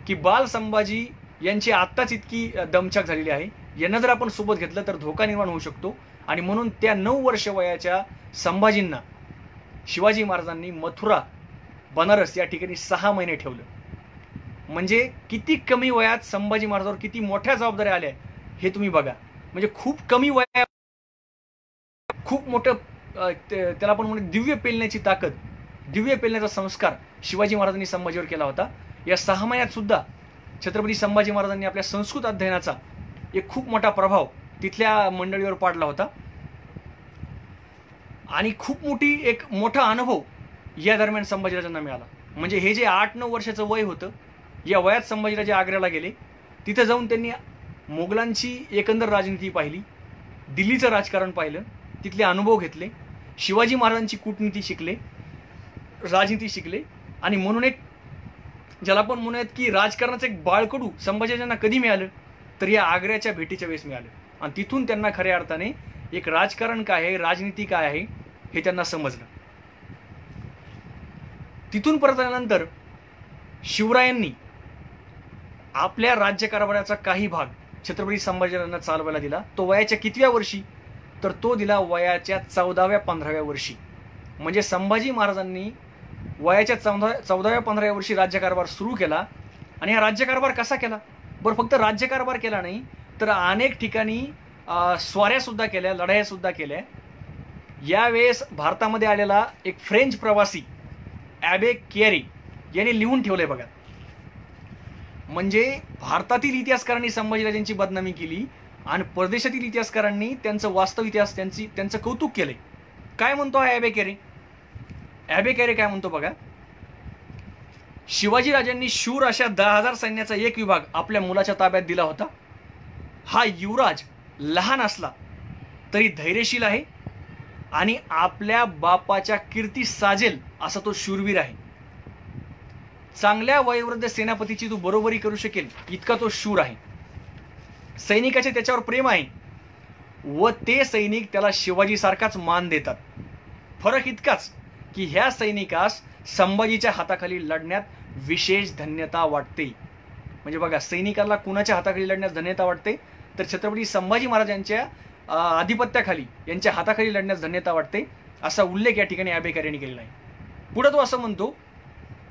की बाल संभाजी यांची आत्ताच इतकी दमछाक झालेली आहे, यांना जर आपण सोबत घेतलं तर धोका निर्माण होऊ शकतो. आणि म्हणून त्या 9 वर्ष वयाच्या संभाजींना शिवाजी महाराजांनी मथुरा, बनारस या ठिकाणी 6 महिने ठेवलं. म्हणजे किती कमी वयात संभाजी महाराजांवर किती मोठ्या जबाबदाऱ्या आल्या हे तुम्ही बघा. म्हणजे खूप कमी वयात खूप मोठं त्याला आपण म्हणू दिव्य पेलण्याची ताकद, दिव्य पेलण्याचा संस्कार शिवाजी महाराजांनी संभाजीवर केला होता. या 6 महिन्यात सुद्धा छत्रपती संभाजी महाराजांनी आपल्या संस्कृत अध्ययनाचा एक खूप मोठा प्रभाव तिथल्या मंडळीवर पाडला होता. आणि खूप मोठा अनुभव या दरम्यान संभाजीराजांना मिळाला. म्हणजे हे जे 8-9 वर्षाचं वय होतं, या वयात संभाजीराजे आग्र्याला गेले. तिथं जाऊन त्यांनी मोगलांची एकंदर राजनीती पाहिली, दिल्लीचं राजकारण पाहिलं, तिथले अनुभव घेतले, शिवाजी महाराजांची कूटनीती शिकले, राजनीती शिकले. आणि म्हणून एक ज्याला आपण म्हणूयात की राजकारणाचं एक बाळकडू संभाजीराजांना कधी मिळालं तर या आग्र्याच्या भेटीच्या वेळेस मिळालं. आणि तिथून त्यांना खऱ्या अर्थाने एक राजकारण काय आहे, राजनीती काय आहे हे त्यांना समजलं. तिथून परत आल्यानंतर शिवरायांनी आपल्या राज्यकारभाराचा काही भाग छत्रपती संभाजीराजांना चालवायला दिला. तो वयाच्या कितव्या वर्षी तर तो दिला वयाच्या 14व्या-15व्या वर्षी. म्हणजे संभाजी महाराजांनी वयाच्या 14व्या-15व्या वर्षी राज्यकारभार सुरू केला. आणि हा राज्यकारभार कसा केला? बरं, फक्त राज्यकारभार केला नाही तर अनेक ठिकाणी स्वाऱ्यासुद्धा केल्या, लढायासुद्धा केल्या. यावेळेस भारतामध्ये आलेला एक फ्रेंच प्रवासी ॲबे कॅरे यांनी लिहून ठेवलंय बघा. म्हणजे भारतातील इतिहासकारांनी संभाजीराजांची बदनामी केली आणि परदेशातील इतिहासकारांनी त्यांचं वास्तव इतिहास त्यांचं कौतुक केलंय. काय म्हणतो हा ॲबे कॅरे? ॲबे कॅरे काय म्हणतो बघा. शिवाजीराजांनी शूर अशा 10,000 सैन्याचा एक विभाग आपल्या मुलाच्या ताब्यात दिला होता. हा युवराज लहान असला तरी धैर्यशील आहे आणि आपल्या बापाच्या कीर्ती साजेल असा तो शूरवीर आहे. चांगल्या वयोवृद्ध सेनापतीची तो बरोबरी करू शकेल इतका तो शूर आहे. सैनिकाचे त्याच्यावर प्रेम आहे व ते सैनिक त्याला शिवाजीसारखाच मान देतात. फरक इतकाच की ह्या सैनिकास संभाजीच्या हाताखाली लढण्यात विशेष धन्यता वाटते. म्हणजे बघा, सैनिकाला कुणाच्या हाताखाली लढण्यास धन्यता वाटते तर छत्रपती संभाजी महाराजांच्या आधिपत्याखाली, यांच्या हाताखाली लढण्यास धन्यता वाटते, असा उल्लेख या ठिकाणी आंबेडकर यांनी केलेला आहे. पुढे तो असं म्हणतो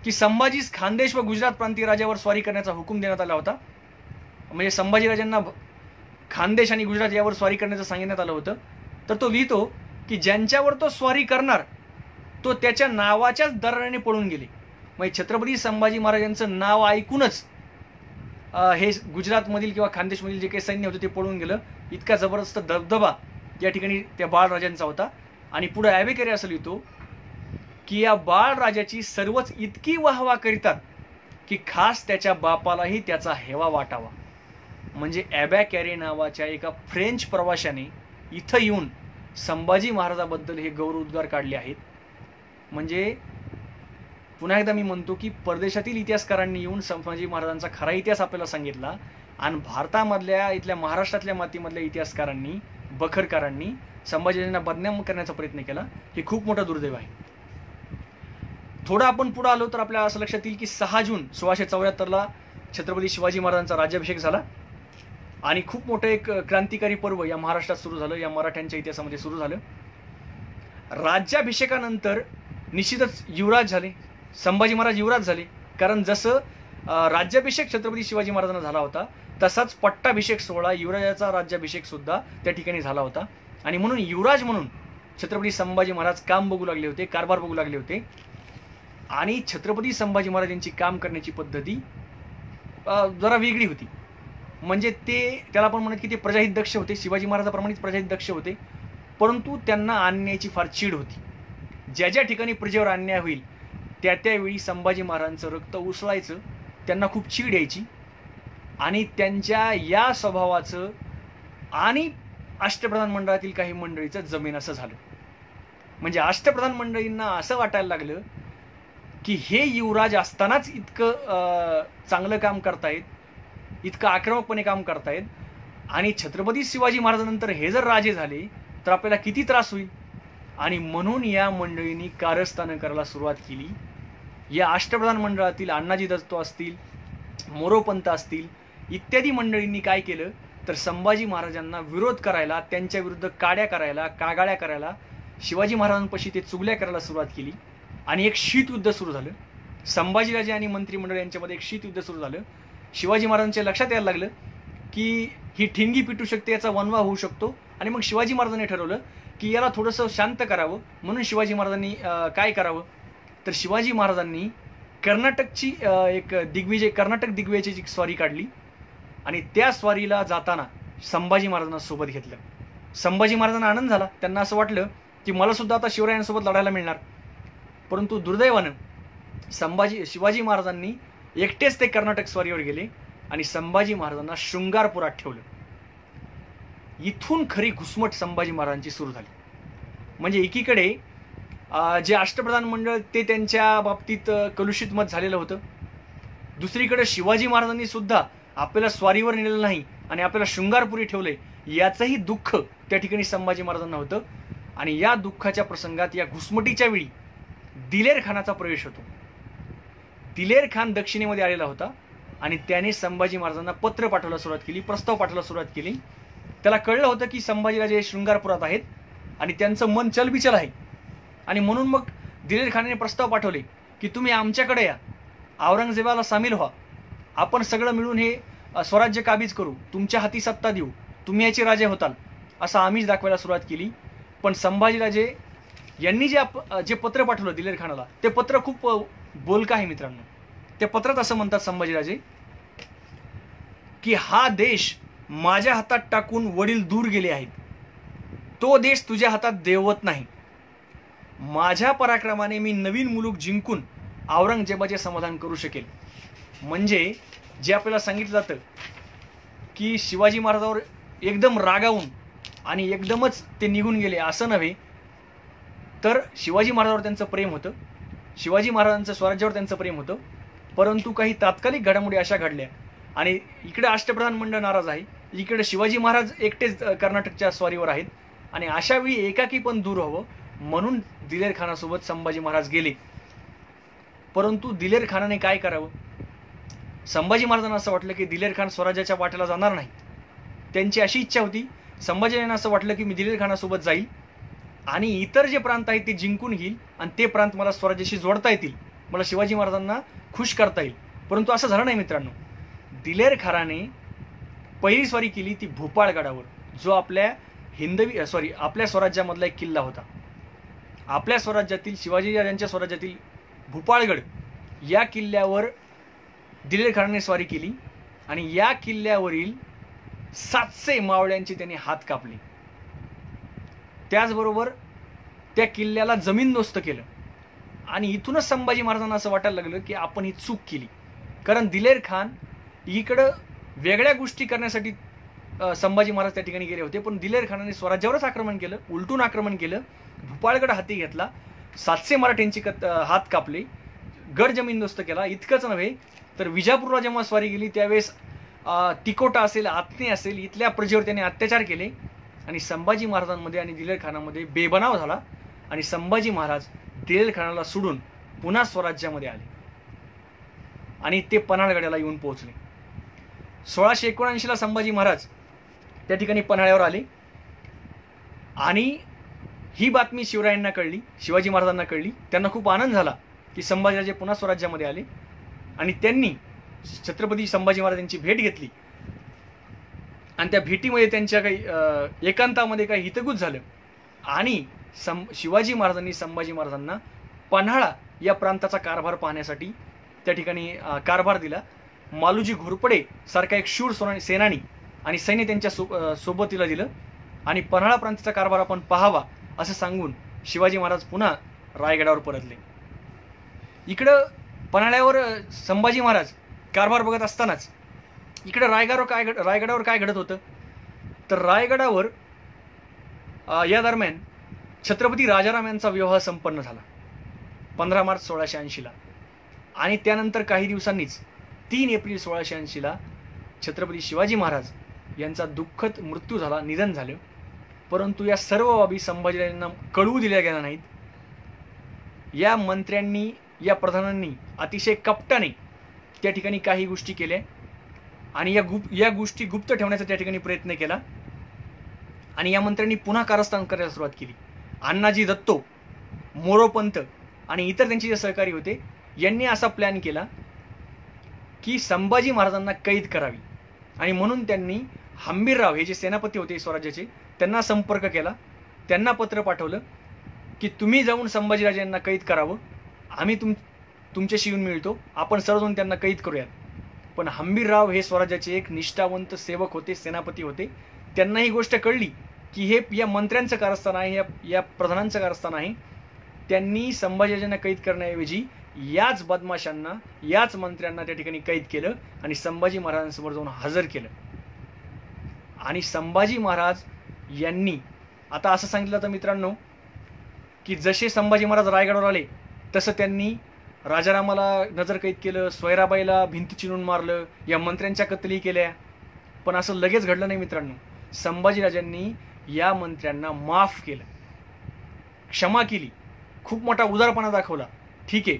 की संभाजीस खानदेश व गुजरात प्रांतीय राजावर स्वारी करण्याचा हुकूम देण्यात आला होता. म्हणजे संभाजीराजांना खानदेश आणि गुजरात यावर स्वारी करण्याचं सांगण्यात आलं होतं. तर तो लिहितो की ज्यांच्यावर तो स्वारी करणार तो त्याच्या नावाच्याच दराने पळून गेले. म्हणजे छत्रपती संभाजी महाराजांचं नाव ऐकूनच हे गुजरातमधील किंवा खानदेशमधील जे काही सैन्य होतं ते पळून गेलं. इतका जबरदस्त दबदबा या ठिकाणी त्या बाळराजांचा होता. आणि पुढे आंबेडकर असं लिहितो की या बाळराजाची सर्वच इतकी वाहवा करीतात की खास त्याच्या बापालाही त्याचा हेवा वाटावा. म्हणजे ॲबा कॅरे नावाच्या एका फ्रेंच प्रवाशाने इथं येऊन संभाजी महाराजाबद्दल हे गौरवोद्गार काढले आहेत. म्हणजे पुन्हा एकदा मी म्हणतो की परदेशातील इतिहासकारांनी येऊन संभाजी महाराजांचा खरा इतिहास आपल्याला सांगितला आणि भारतामधल्या इथल्या महाराष्ट्रातल्या मातीमधल्या इतिहासकारांनी, बखरकारांनी संभाजीराजांना बदनाम करण्याचा प्रयत्न केला. हे खूप मोठं दुर्दैव आहे. थोडं आपण पुढे आलो तर आपल्याला असं लक्षात येईल की 6 जून 1674ला छत्रपती शिवाजी महाराजांचा राज्याभिषेक झाला आणि खूप मोठं एक क्रांतिकारी पर्व या महाराष्ट्रात सुरू झालं, या मराठ्यांच्या इतिहासामध्ये सुरू झालं. राज्याभिषेकानंतर निश्चितच युवराज झाले, संभाजी महाराज युवराज झाले. कारण जसं राज्याभिषेक छत्रपती शिवाजी महाराजांना झाला होता तसाच पट्टाभिषेक सोहळा, युवराजाचा राज्याभिषेक सुद्धा त्या ठिकाणी झाला होता. आणि म्हणून युवराज म्हणून छत्रपती संभाजी महाराज काम बघू लागले होते, कारभार बघू लागले होते. आणि छत्रपती संभाजी महाराजांची काम करण्याची पद्धती जरा वेगळी होती. म्हणजे त्याला आपण म्हणत की ते प्रजाहित दक्ष होते, शिवाजी महाराजाप्रमाणेच प्रजाहित दक्ष होते. परंतु त्यांना अन्यायाची फार चीड होती. ज्या ज्या ठिकाणी प्रजेवर अन्याय होईल त्यावेळी संभाजी महाराजांचं रक्त उसळायचं, त्यांना खूप चीड यायची. आणि त्यांच्या या स्वभावाचं आणि अष्टप्रधान मंडळातील काही मंडळीचं जमीन असं झालं. म्हणजे अष्टप्रधान मंडळींना असं वाटायला लागलं की हे युवराज असतानाच इतकं चांगलं काम करतायत, इतकं आक्रमकपणे काम करतायत, आणि छत्रपती शिवाजी महाराजांनंतर हे जर राजे झाले तर आपल्याला किती त्रास होईल. आणि म्हणून या मंडळींनी कारस्थानं करायला सुरुवात केली. या अष्टप्रधान मंडळातील अण्णाजी दत्तो असतील, मोरोपंत असतील इत्यादी मंडळींनी काय केलं तर संभाजी महाराजांना विरोध करायला, त्यांच्या विरुद्ध काड्या करायला, कागाळ्या करायला, शिवाजी महाराजांपाशी ते चुगल्या करायला सुरुवात केली. आणि एक शीतयुद्ध सुरू झालं. संभाजीराजे आणि मंत्रिमंडळ यांच्यामध्ये एक शीतयुद्ध सुरू झालं. शिवाजी महाराजांच्या लक्षात यायला लागलं की ही ठिणगी पिटू शकते, याचा वनवा होऊ शकतो. आणि मग शिवाजी महाराजांनी ठरवलं की याला थोडंसं शांत करावं. म्हणून शिवाजी महाराजांनी काय करावं तर शिवाजी महाराजांनी कर्नाटकची एक कर्नाटक दिग्विजयाची स्वारी काढली. आणि त्या स्वारीला जाताना संभाजी महाराजांना सोबत घेतलं. संभाजी महाराजांना आनंद झाला. त्यांना असं वाटलं की मला सुद्धा आता शिवरायांसोबत लढायला मिळणार. परंतु दुर्दैवानं शिवाजी महाराजांनी एकटेच ते कर्नाटक स्वारीवर गेले आणि संभाजी महाराजांना शृंगारपुरात ठेवलं. इथून खरी घुसमट संभाजी महाराजांची सुरू झाली. म्हणजे एकीकडे जे अष्टप्रधान मंडळ ते त्यांच्या बाबतीत कलुषित मत झालेलं होतं. दुसरीकडे शिवाजी महाराजांनी सुद्धा आपल्याला स्वारीवर नेलेलं नाही आणि आपल्याला शृंगारपुरी ठेवलंय, याचंही दुःख त्या ठिकाणी संभाजी महाराजांना होतं. आणि या दुःखाच्या प्रसंगात, या घुसमटीच्या वेळी दिलेर खानाचा प्रवेश होतो. दिलेर खान दक्षिणेमध्ये आलेला होता आणि त्याने संभाजी महाराजांना पत्र पाठवायला सुरुवात केली, प्रस्ताव पाठवायला सुरुवात केली. त्याला कळलं होतं की संभाजीराजे शृंगारपुरात आहेत आणि त्यांचं मन चलबिचल आहे. आणि म्हणून मग दिलेर खानाने प्रस्ताव पाठवले की तुम्ही आमच्याकडे या, औरंगजेबाला सामील व्हा, आपण सगळं मिळून हे स्वराज्य काबीज करू, तुमच्या हाती सत्ता देऊ, तुम्ही याचे राजे होताल, असं आम्हीच दाखवायला सुरुवात केली. पण संभाजीराजे यांनी जे पत्र पाठवलं दिलेर खानाला, ते पत्र खूप बोलकं आहे मित्रांनो. त्या पत्रात असं म्हणतात संभाजीराजे की हा देश माझ्या हातात टाकून वडील दूर गेले आहेत, तो देश तुझ्या हातात देवत नाही. माझ्या पराक्रमाने मी नवीन मुलूक जिंकून औरंगजेबाचे समाधान करू शकेल. म्हणजे जे आपल्याला सांगितलं जातं की शिवाजी महाराजांवर एकदम रागावून आणि एकदमच ते निघून गेले असं नव्हे, तर शिवाजी महाराजांवर त्यांचं प्रेम होतं, शिवाजी महाराजांचं स्वराज्यावर त्यांचं प्रेम होतं. परंतु काही तात्कालिक घडामोडी अशा घडल्या आणि इकडे अष्टप्रधान मंडळ नाराज आहे, इकडे शिवाजी महाराज एकटेच कर्नाटकच्या स्वारीवर आहेत. आणि अशा वेळी एकाकी पण दूर व्हावं म्हणून दिलेर खानासोबत संभाजी महाराज गेले. परंतु दिलेर खानाने काय करावं, संभाजी महाराजांना असं वाटलं की दिलेर खान स्वराज्याच्या वाटेला जाणार नाही त्यांची अशी इच्छा होती, संभाजीराजांना असं वाटलं की मी दिलेर खानासोबत जाईल आणि इतर जे प्रांत आहेत ते जिंकून घेईल आणि ते प्रांत मला स्वराज्याशी जोडता येतील, मला शिवाजी महाराजांना खुश करता येईल. परंतु असं झालं नाही मित्रांनो. दिलेर खानाने पहिली स्वारी केली ती भोपाळगडावर, जो आपल्या स्वराज्यामधला एक किल्ला होता. आपल्या स्वराज्यातील, शिवाजी राजांच्या स्वराज्यातील भोपाळगड या किल्ल्यावर दिलेर खानाने स्वारी केली आणि या किल्ल्यावरील 700 मावळ्यांचे त्यांनी हात कापले. त्याचबरोबर त्या किल्ल्याला जमीनदोस्त केलं. आणि इथूनच संभाजी महाराजांना असं वाटायला लागलं की आपण ही चूक केली. कारण दिलेर खान इकडं वेगळ्या गोष्टी करण्यासाठी संभाजी महाराज त्या ठिकाणी गेले होते, पण दिलेर खानाने स्वराज्यावरच आक्रमण केलं, उलटून आक्रमण केलं, भोपाळगड हाती घेतला, 700 मराठ्यांची हात कापले, गड जमीनदोस्त केला. इतकंच नव्हे तर विजापूरला जेव्हा स्वारी गेली त्यावेळेस तिकोटा असेल, आत्ने असेल, इथल्या प्रजेवर त्यांनी अत्याचार केले आणि संभाजी महाराजांमध्ये आणि दिलेर खानामध्ये बेबनाव झाला आणि संभाजी महाराज दिलेर खानाला सोडून पुन्हा स्वराज्यामध्ये आले आणि ते पन्हाळगडाला येऊन पोहोचले. 1679ला संभाजी महाराज त्या ठिकाणी पन्हाळ्यावर आले आणि ही बातमी शिवरायांना कळली, शिवाजी महाराजांना कळली. त्यांना खूप आनंद झाला की संभाजीराजे पुन्हा स्वराज्यामध्ये आले आणि त्यांनी छत्रपती संभाजी महाराजांची भेट घेतली आणि त्या भेटीमध्ये त्यांच्या काही एकांतामध्ये काही हितगुज झालं आणि शिवाजी महाराजांनी संभाजी महाराजांना पन्हाळा या प्रांताचा कारभार पाहण्यासाठी त्या ठिकाणी कारभार दिला. मालुजी घोरपडे सारखा एक शूर सेनानी आणि सैन्य त्यांच्या सोबतीला दिलं आणि पन्हाळा प्रांताचा कारभार आपण पाहावा असं सांगून शिवाजी महाराज पुन्हा रायगडावर परतले. इकडं पन्हाळ्यावर संभाजी महाराज कारभार बघत असतानाच इकडे रायगडावर काय घडत होतं तर रायगडावर या दरम्यान छत्रपती राजाराम यांचा विवाह संपन्न झाला 15 मार्च 1680ला आणि त्यानंतर काही दिवसांनीच 3 एप्रिल 1680ला छत्रपती शिवाजी महाराज यांचा दुःखद मृत्यू झाला, निधन झालं. परंतु या सर्व बाबी संभाजीराजांना कळवू दिल्या गेल्या नाहीत. या मंत्र्यांनी, या प्रधानांनी अतिशय कपटाने त्या ठिकाणी काही गोष्टी केल्या आणि या गोष्टी गुप्त ठेवण्याचा त्या ठिकाणी प्रयत्न केला आणि या मंत्र्यांनी पुन्हा कारस्थान करायला सुरुवात केली. अण्णाजी दत्तो, मोरोपंत आणि इतर त्यांचे जे सहकारी होते यांनी असा प्लॅन केला की संभाजी महाराजांना कैद करावी आणि म्हणून त्यांनी हंबीरराव हे जे सेनापती होते स्वराज्याचे त्यांना संपर्क केला. त्यांना पत्र पाठवलं की तुम्ही जाऊन संभाजीराजांना कैद करावं, आम्ही तुमच्याशी येऊन मिळतो, आपण सर्वजण त्यांना कैद करूयात. पण हंबीरराव हे स्वराज्याचे एक निष्ठावंत सेवक होते, सेनापती होते. त्यांना ही गोष्ट कळली की हे या मंत्र्यांचं कारस्थान आहे, या प्रधानांचं कारस्थान आहे. त्यांनी संभाजीराजांना कैद करण्याऐवजी याच बदमाशांना, याच मंत्र्यांना त्या ठिकाणी कैद केलं आणि संभाजी महाराजांसमोर जाऊन हजर केलं. आणि संभाजी महाराज यांनी आता असं सांगितलं तर मित्रांनो की जसे संभाजी महाराज रायगडावर आले तसं त्यांनी राजारामाला नजरकैद केलं, सोयराबाईला भिंत चिरून मारलं, या मंत्र्यांच्या कत्तली केल्या. पण असं लगेच घडलं नाही मित्रांनो. संभाजीराजांनी या मंत्र्यांना माफ केलं, क्षमा केली, खूप मोठा उदारपणा दाखवला. ठीक आहे,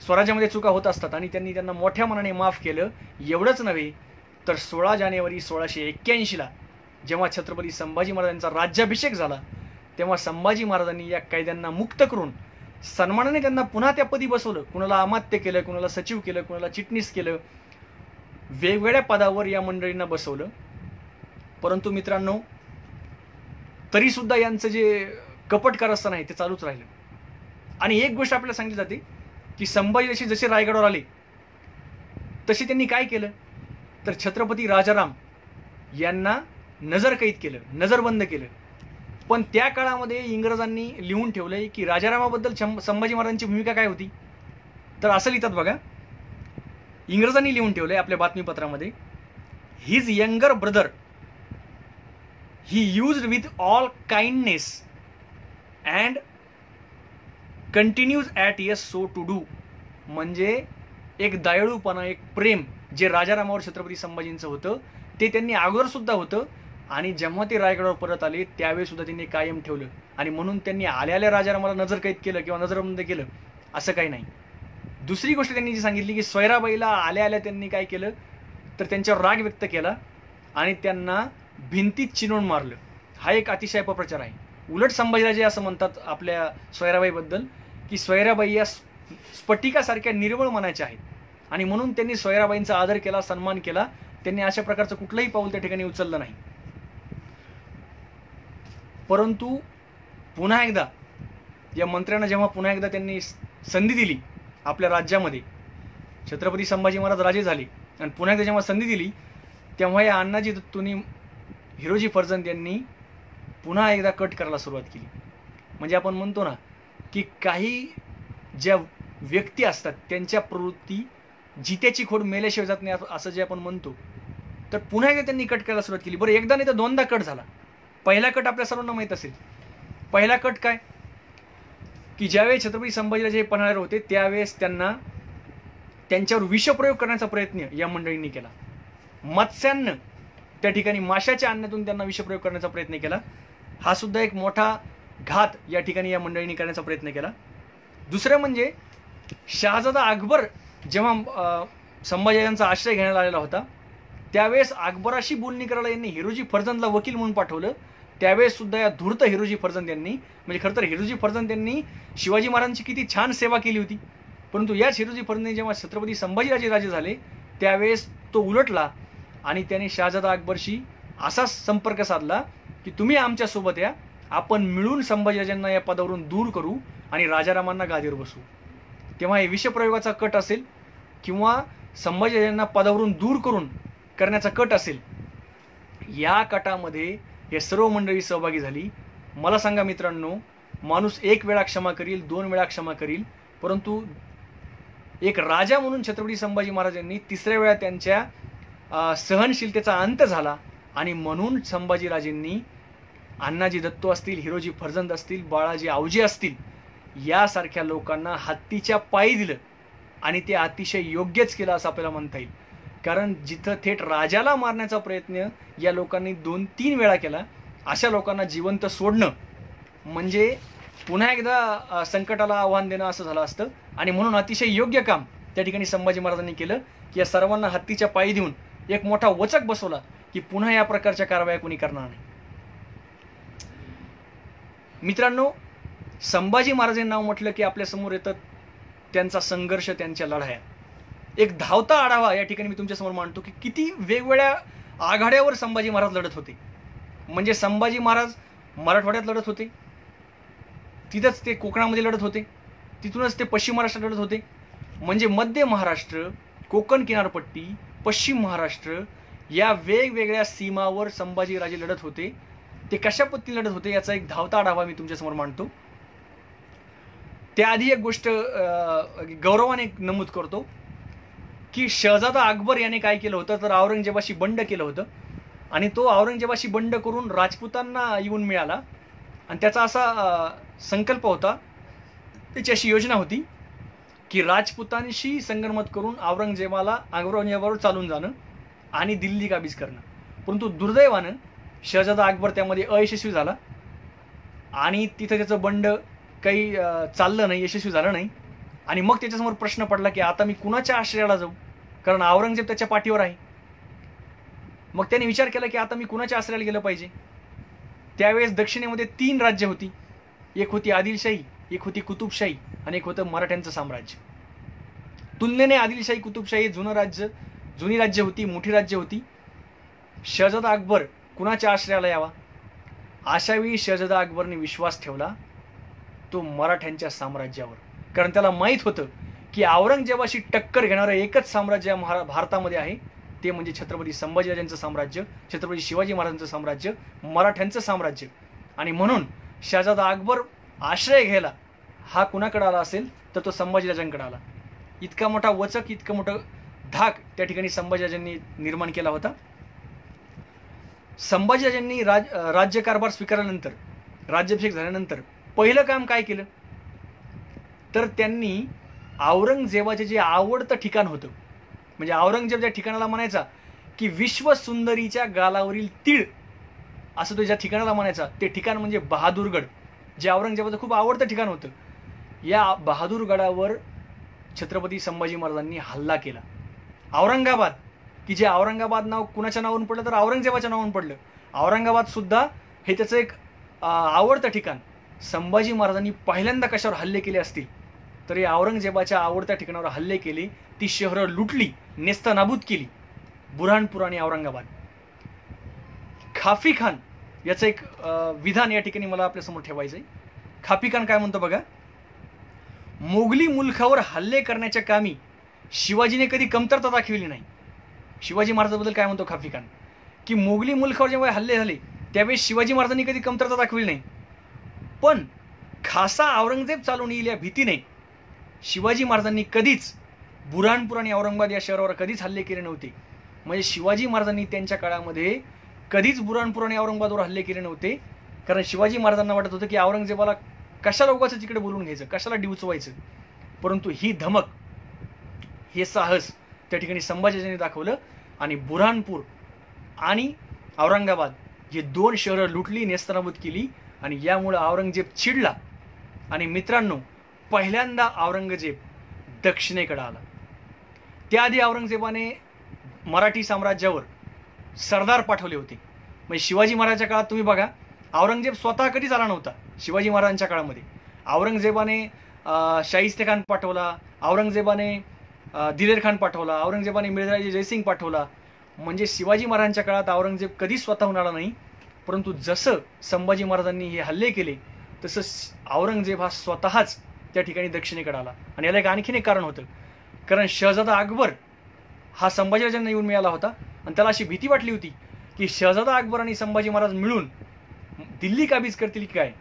स्वराज्यामध्ये चुका होत असतात आणि त्यांनी त्यांना मोठ्या मनाने माफ केलं. एवढंच नव्हे तर 16 जानेवारी 1681ला जेव्हा छत्रपती संभाजी महाराजांचा राज्याभिषेक झाला तेव्हा संभाजी महाराजांनी या कैद्यांना मुक्त करून सन्मानाने त्यांना पुन्हा त्या पदी बसवलं. कुणाला अमात्य केलं, कुणाला सचिव केलं, कुणाला चिटणीस केलं, वेगवेगळ्या पदावर या मंडळींना बसवलं. परंतु मित्रांनो तरी सुद्धा यांचं जे कपट कारस्थान आहे ते चालूच राहिलं. आणि एक गोष्ट आपल्याला सांगितली जाते की संभाजीराजे जसे रायगडावर आले तसे त्यांनी काय केलं तर छत्रपती राजाराम यांना नजरकैद केलं, नजरबंद केलं. पण त्या काळामध्ये इंग्रजांनी लिहून ठेवलंय की राजारामाबद्दल संभाजी महाराजांची भूमिका काय होती. तर असं लिहितात बघा, इंग्रजांनी लिहून ठेवलंय आपल्या बातमीपत्रामध्ये, his younger brother he used with all kindness and continues at yes so to do. म्हणजे एक दयाळूपणा, एक प्रेम जे राजारामावर छत्रपती संभाजींचं होतं ते त्यांनी अगोदर सुद्धा होतं आणि जेव्हा ते रायगडावर परत आले त्यावेळी सुद्धा त्यांनी कायम ठेवलं. आणि म्हणून त्यांनी आल्या राजारामाला नजरकैद केलं किंवा नजरबंद केलं असं काही नाही. दुसरी गोष्ट त्यांनी जी सांगितली की सोयराबाईला आल्या त्यांनी काय केलं तर त्यांच्यावर राग व्यक्त केला आणि त्यांना भिंतीत चिनवून मारलं. हा एक अतिशय अपप्रचार आहे. उलट संभाजीराजे असं म्हणतात आपल्या सोयराबाईबद्दल की सोयराबाई या स्फटिकासारख्या निर्मळ मनाच्या आहेत आणि म्हणून त्यांनी सोयराबाईंचा आदर केला, सन्मान केला. त्यांनी अशा प्रकारचं कुठलंही पाऊल त्या ठिकाणी उचललं नाही. परंतु पुन्हा एकदा या मंत्र्यांना जेव्हा पुन्हा एकदा त्यांनी संधी दिली आपल्या राज्यामध्ये, छत्रपती संभाजी महाराज राजे झाले आणि पुन्हा एकदा जेव्हा संधी दिली तेव्हा या अण्णाजी दत्तोंनी हिरोजी फर्जंद यांनी पुन्हा एकदा कट करायला सुरुवात केली. म्हणजे आपण म्हणतो ना की काही ज्या व्यक्ती असतात त्यांच्या प्रवृत्ती जित्याची खोड मेल्याशिवाय जात नाही असं जे आपण म्हणतो, तर पुन्हा एकदा त्यांनी कट करायला सुरुवात केली. बरं, एकदा नाही तर दोनदा कट झाला. पहिला कट आपल्या सर्वांना माहीत असेल. पहिला कट काय की ज्यावेळेस छत्रपती संभाजीराजे हे पन्हाळ्यावर होते त्यावेळेस त्यांच्यावर विषप्रयोग करण्याचा प्रयत्न या मंडळींनी केला. मत्स्यान्न त्या ठिकाणी माशाच्या अन्नातून त्यांना विषप्रयोग करण्याचा प्रयत्न केला. हा सुद्धा एक मोठा घात या ठिकाणी या मंडळींनी करण्याचा प्रयत्न केला. दुसरं म्हणजे शहाजादा अकबर जेव्हा संभाजीराजांचा आश्रय घेण्यात आलेला होता त्यावेळेस अकबराशी बोलणी करायला यांनी हिरोजी फर्जंदला वकील म्हणून पाठवलं. त्यावेळेस सुद्धा या धूर्त हिरोजी फर्जंद यांनी, म्हणजे खरं तर हिरोजी फर्जंद यांनी शिवाजी महाराजांची किती छान सेवा केली होती, परंतु याच हिरोजी फर्जंद जेव्हा छत्रपती संभाजीराजे राजे झाले त्यावेळेस तो उलटला आणि त्याने शहाजादा अकबरशी असा संपर्क साधला की तुम्ही आमच्यासोबत या, आपण मिळून संभाजीराजांना या पदावरून दूर करू आणि राजारामांना गादीवर बसू. तेव्हा हे विषप्रयोगाचा कट असेल किंवा संभाजीराजांना पदावरून दूर करून करण्याचा कट असेल, या कटामध्ये हे सर्व मंडळी सहभागी झाली. मला सांगा मित्रांनो, माणूस एक वेळा क्षमा करील, 2 वेळा क्षमा करील, परंतु एक राजा म्हणून छत्रपती संभाजी महाराजांनी 3ऱ्या वेळा त्यांच्या सहनशीलतेचा अंत झाला आणि म्हणून संभाजीराजेंनी अण्णाजी दत्तो असतील, हिरोजी फर्जंद असतील, बाळाजी आवजी असतील यासारख्या लोकांना हत्तीच्या पायी दिलं आणि ते अतिशय योग्यच केलं असं आपल्याला म्हणता येईल. कारण जिथं थेट राजाला मारण्याचा प्रयत्न या लोकांनी 2-3 वेळा केला, अशा लोकांना जिवंत सोडणं म्हणजे पुन्हा एकदा संकटाला आव्हान देणं असं झालं असतं. आणि म्हणून अतिशय योग्य काम त्या ठिकाणी संभाजी महाराजांनी केलं की या सर्वांना हत्तीच्या पायी देऊन एक मोठा वचक बसवला की पुन्हा या प्रकारच्या कारवाया कोणी करणार नाही. मित्रांनो, संभाजी महाराजांनी नाव म्हटलं की आपल्या समोर येतात त्यांचा संघर्ष, त्यांच्या लढाया. एक धावता आढावा या ठिकाणी मी तुमच्यासमोर मांडतो की किती वेगवेगळ्या आघाड्यावर संभाजी महाराज लढत होते. म्हणजे संभाजी महाराज मराठवाड्यात लढत होते, तिथंच ते कोकणामध्ये लढत होते, तिथूनच ते पश्चिम महाराष्ट्रात लढत होते. म्हणजे मध्य महाराष्ट्र, कोकण किनारपट्टी, पश्चिम महाराष्ट्र या वेगवेगळ्या सीमावर संभाजीराजे लढत होते. ते कशा पद्धतीने लढत होते याचा एक धावता आढावा मी तुमच्यासमोर मांडतो. त्याआधी एक गोष्ट गौरवाने नमूद करतो की शहजादा अकबर याने काय केलं होतं तर औरंगजेबाशी बंड केलं होतं आणि तो औरंगजेबाशी बंड करून राजपुतांना येऊन मिळाला आणि त्याचा असा संकल्प होता, त्याची अशी योजना होती की राजपुतांशी संगनमत करून औरंगजेबावर चालून जाणं आणि दिल्ली काबीज करणं. परंतु दुर्दैवानं शहजादा अकबर त्यामध्ये अयशस्वी झाला आणि तिथं त्याचं बंड काही चाललं नाही, यशस्वी झालं नाही. आणि मग त्याच्यासमोर प्रश्न पडला की आता मी कुणाच्या आश्रयाला जाऊ, कारण औरंगजेब त्याच्या पाठीवर आहे. मग त्याने विचार केला की आता मी कुणाच्या आश्रयाला गेलं पाहिजे. त्यावेळेस दक्षिणेमध्ये 3 राज्य होती. एक होती आदिलशाही, एक होती कुतुबशाही आणि एक होतं मराठ्यांचं साम्राज्य. तुलनेने आदिलशाही, कुतुबशाही जुनी राज्य होती, मोठी राज्य होती. शहजादा अकबर कुणाच्या आश्रयाला यावा, अशावेळी शहजादा अकबरने विश्वास ठेवला तो मराठ्यांच्या साम्राज्यावर. कारण त्याला माहीत होतं की औरंगजेबाशी टक्कर घेणारं एकच साम्राज्य भारतामध्ये आहे, ते म्हणजे छत्रपती संभाजीराजांचं साम्राज्य, छत्रपती शिवाजी महाराजांचं साम्राज्य, मराठ्यांचं साम्राज्य. आणि म्हणून शहजादा अकबर आश्रय घ्यायला हा कुणाकडे आला असेल तर तो संभाजीराजांकडे आला. इतका मोठा वचक, इतकं मोठं धाक त्या ठिकाणी संभाजीराजांनी निर्माण केला होता. संभाजीराजांनी राज्यकारभार स्वीकारल्यानंतर, राज्याभिषेक झाल्यानंतर पहिलं काम काय केलं तर त्यांनी औरंगजेबाचे जे आवडतं ठिकाण होतं, म्हणजे औरंगजेब ज्या ठिकाणाला म्हणायचा की विश्वसुंदरीच्या गालावरील तीळ असं तो ज्या ठिकाणाला म्हणायचा, ते ठिकाण म्हणजे बहादूरगड, जे औरंगजेबाचं खूप आवडतं ठिकाण होतं. या बहादूरगडावर छत्रपती संभाजी महाराजांनी हल्ला केला. औरंगाबाद की जे औरंगाबाद नाव कुणाच्या नावावरून पडलं, तर औरंगजेबाच्या नावावरून पडलं. औरंगाबाद सुद्धा हे त्याचं एक आवडतं ठिकाण. संभाजी महाराजांनी पहिल्यांदा कशावर हल्ले केले असतील तर या औरंगजेबाच्या आवडत्या ठिकाणावर हल्ले केले. ती शहरं लुटली, नेस्तनाबूत केली. बुऱ्हाणपूर आणि औरंगाबाद. खाफी खान याचं एक विधान या ठिकाणी मला आपल्यासमोर ठेवायचं आहे. खाफी खान काय म्हणतो बघा, मोगली मुलखावर हल्ले करण्याच्या कामी शिवाजीने कधी कमतरता दाखविली नाही. शिवाजी महाराजांबद्दल काय म्हणतो खाफी खान, की मोगली मुलखावर जेव्हा हल्ले झाले त्यावेळेस शिवाजी महाराजांनी कधी कमतरता दाखविली नाही, पण खासा औरंगजेब चालून येईल या भीतीने शिवाजी महाराजांनी कधीच बुऱ्हाणपूर आणि औरंगाबाद या शहरावर कधीच हल्ले केले नव्हते. म्हणजे शिवाजी महाराजांनी त्यांच्या काळामध्ये कधीच बुऱ्हाणपूर आणि औरंगाबादवर हल्ले केले नव्हते, कारण शिवाजी महाराजांना वाटत होतं की औरंगजेबाला कशाला उगाच तिकडे बोलून घ्यायचं, कशाला डिवचवायचं. परंतु ही धमक, हे साहस त्या ठिकाणी संभाजीने दाखवलं आणि बुऱ्हाणपूर आणि औरंगाबाद हे दोन शहरं लुटली, नेस्तनाबूत केली. आणि यामुळे औरंगजेब चिडला. आणि मित्रांनो, पहिल्यांदा औरंगजेब दक्षिणेकडे आला. त्याआधी औरंगजेबाने मराठी साम्राज्यावर सरदार पाठवले होते. म्हणजे शिवाजी महाराजांच्या काळात तुम्ही बघा, औरंगजेब स्वतः कधीच आला नव्हता. शिवाजी महाराजांच्या काळामध्ये औरंगजेबाने शाहिस्ते खान पाठवला, औरंगजेबाने दिलेर खान पाठवला, औरंगजेबाने मिर्झाजी जयसिंग पाठवला. म्हणजे शिवाजी महाराजांच्या काळात औरंगजेब कधीच स्वतःहून आला नाही. परंतु जसं संभाजी महाराजांनी हे हल्ले केले तसं औरंगजेब हा स्वतःच त्या ठिकाणी दक्षिणेकडे आला. आणि याला एक आणखीन एक कारण होतं, कारण शहजादा अकबर हा संभाजीराजांना येऊन मिळाला होता आणि त्याला अशी भीती वाटली होती की शहजादा अकबर आणि संभाजी महाराज मिळून दिल्ली काबीज करतील की काय.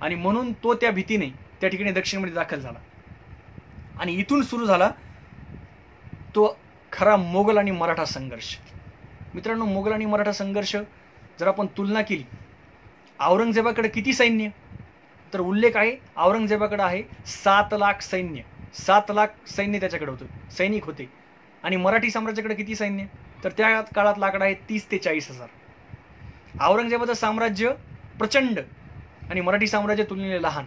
आणि म्हणून तो त्या भीतीने त्या ठिकाणी दक्षिणेमध्ये दाखल झाला. आणि इथून सुरू झाला तो खरा मोगल आणि मराठा संघर्ष. मित्रांनो, मोगल आणि मराठा संघर्ष जर आपण तुलना केली, औरंगजेबाकडे किती सैन्य, तर उल्लेख आहे औरंगजेबाकडे आहे 7 लाख सैन्य. 7 लाख सैन्य त्याच्याकडे होतं, सैनिक होते. आणि मराठी साम्राज्याकडे किती सैन्य, तर त्या काळात लाकड आहे 30 ते 40 हजार. औरंगजेबाचं साम्राज्य प्रचंड आणि मराठी साम्राज्य तुलनेने लहान.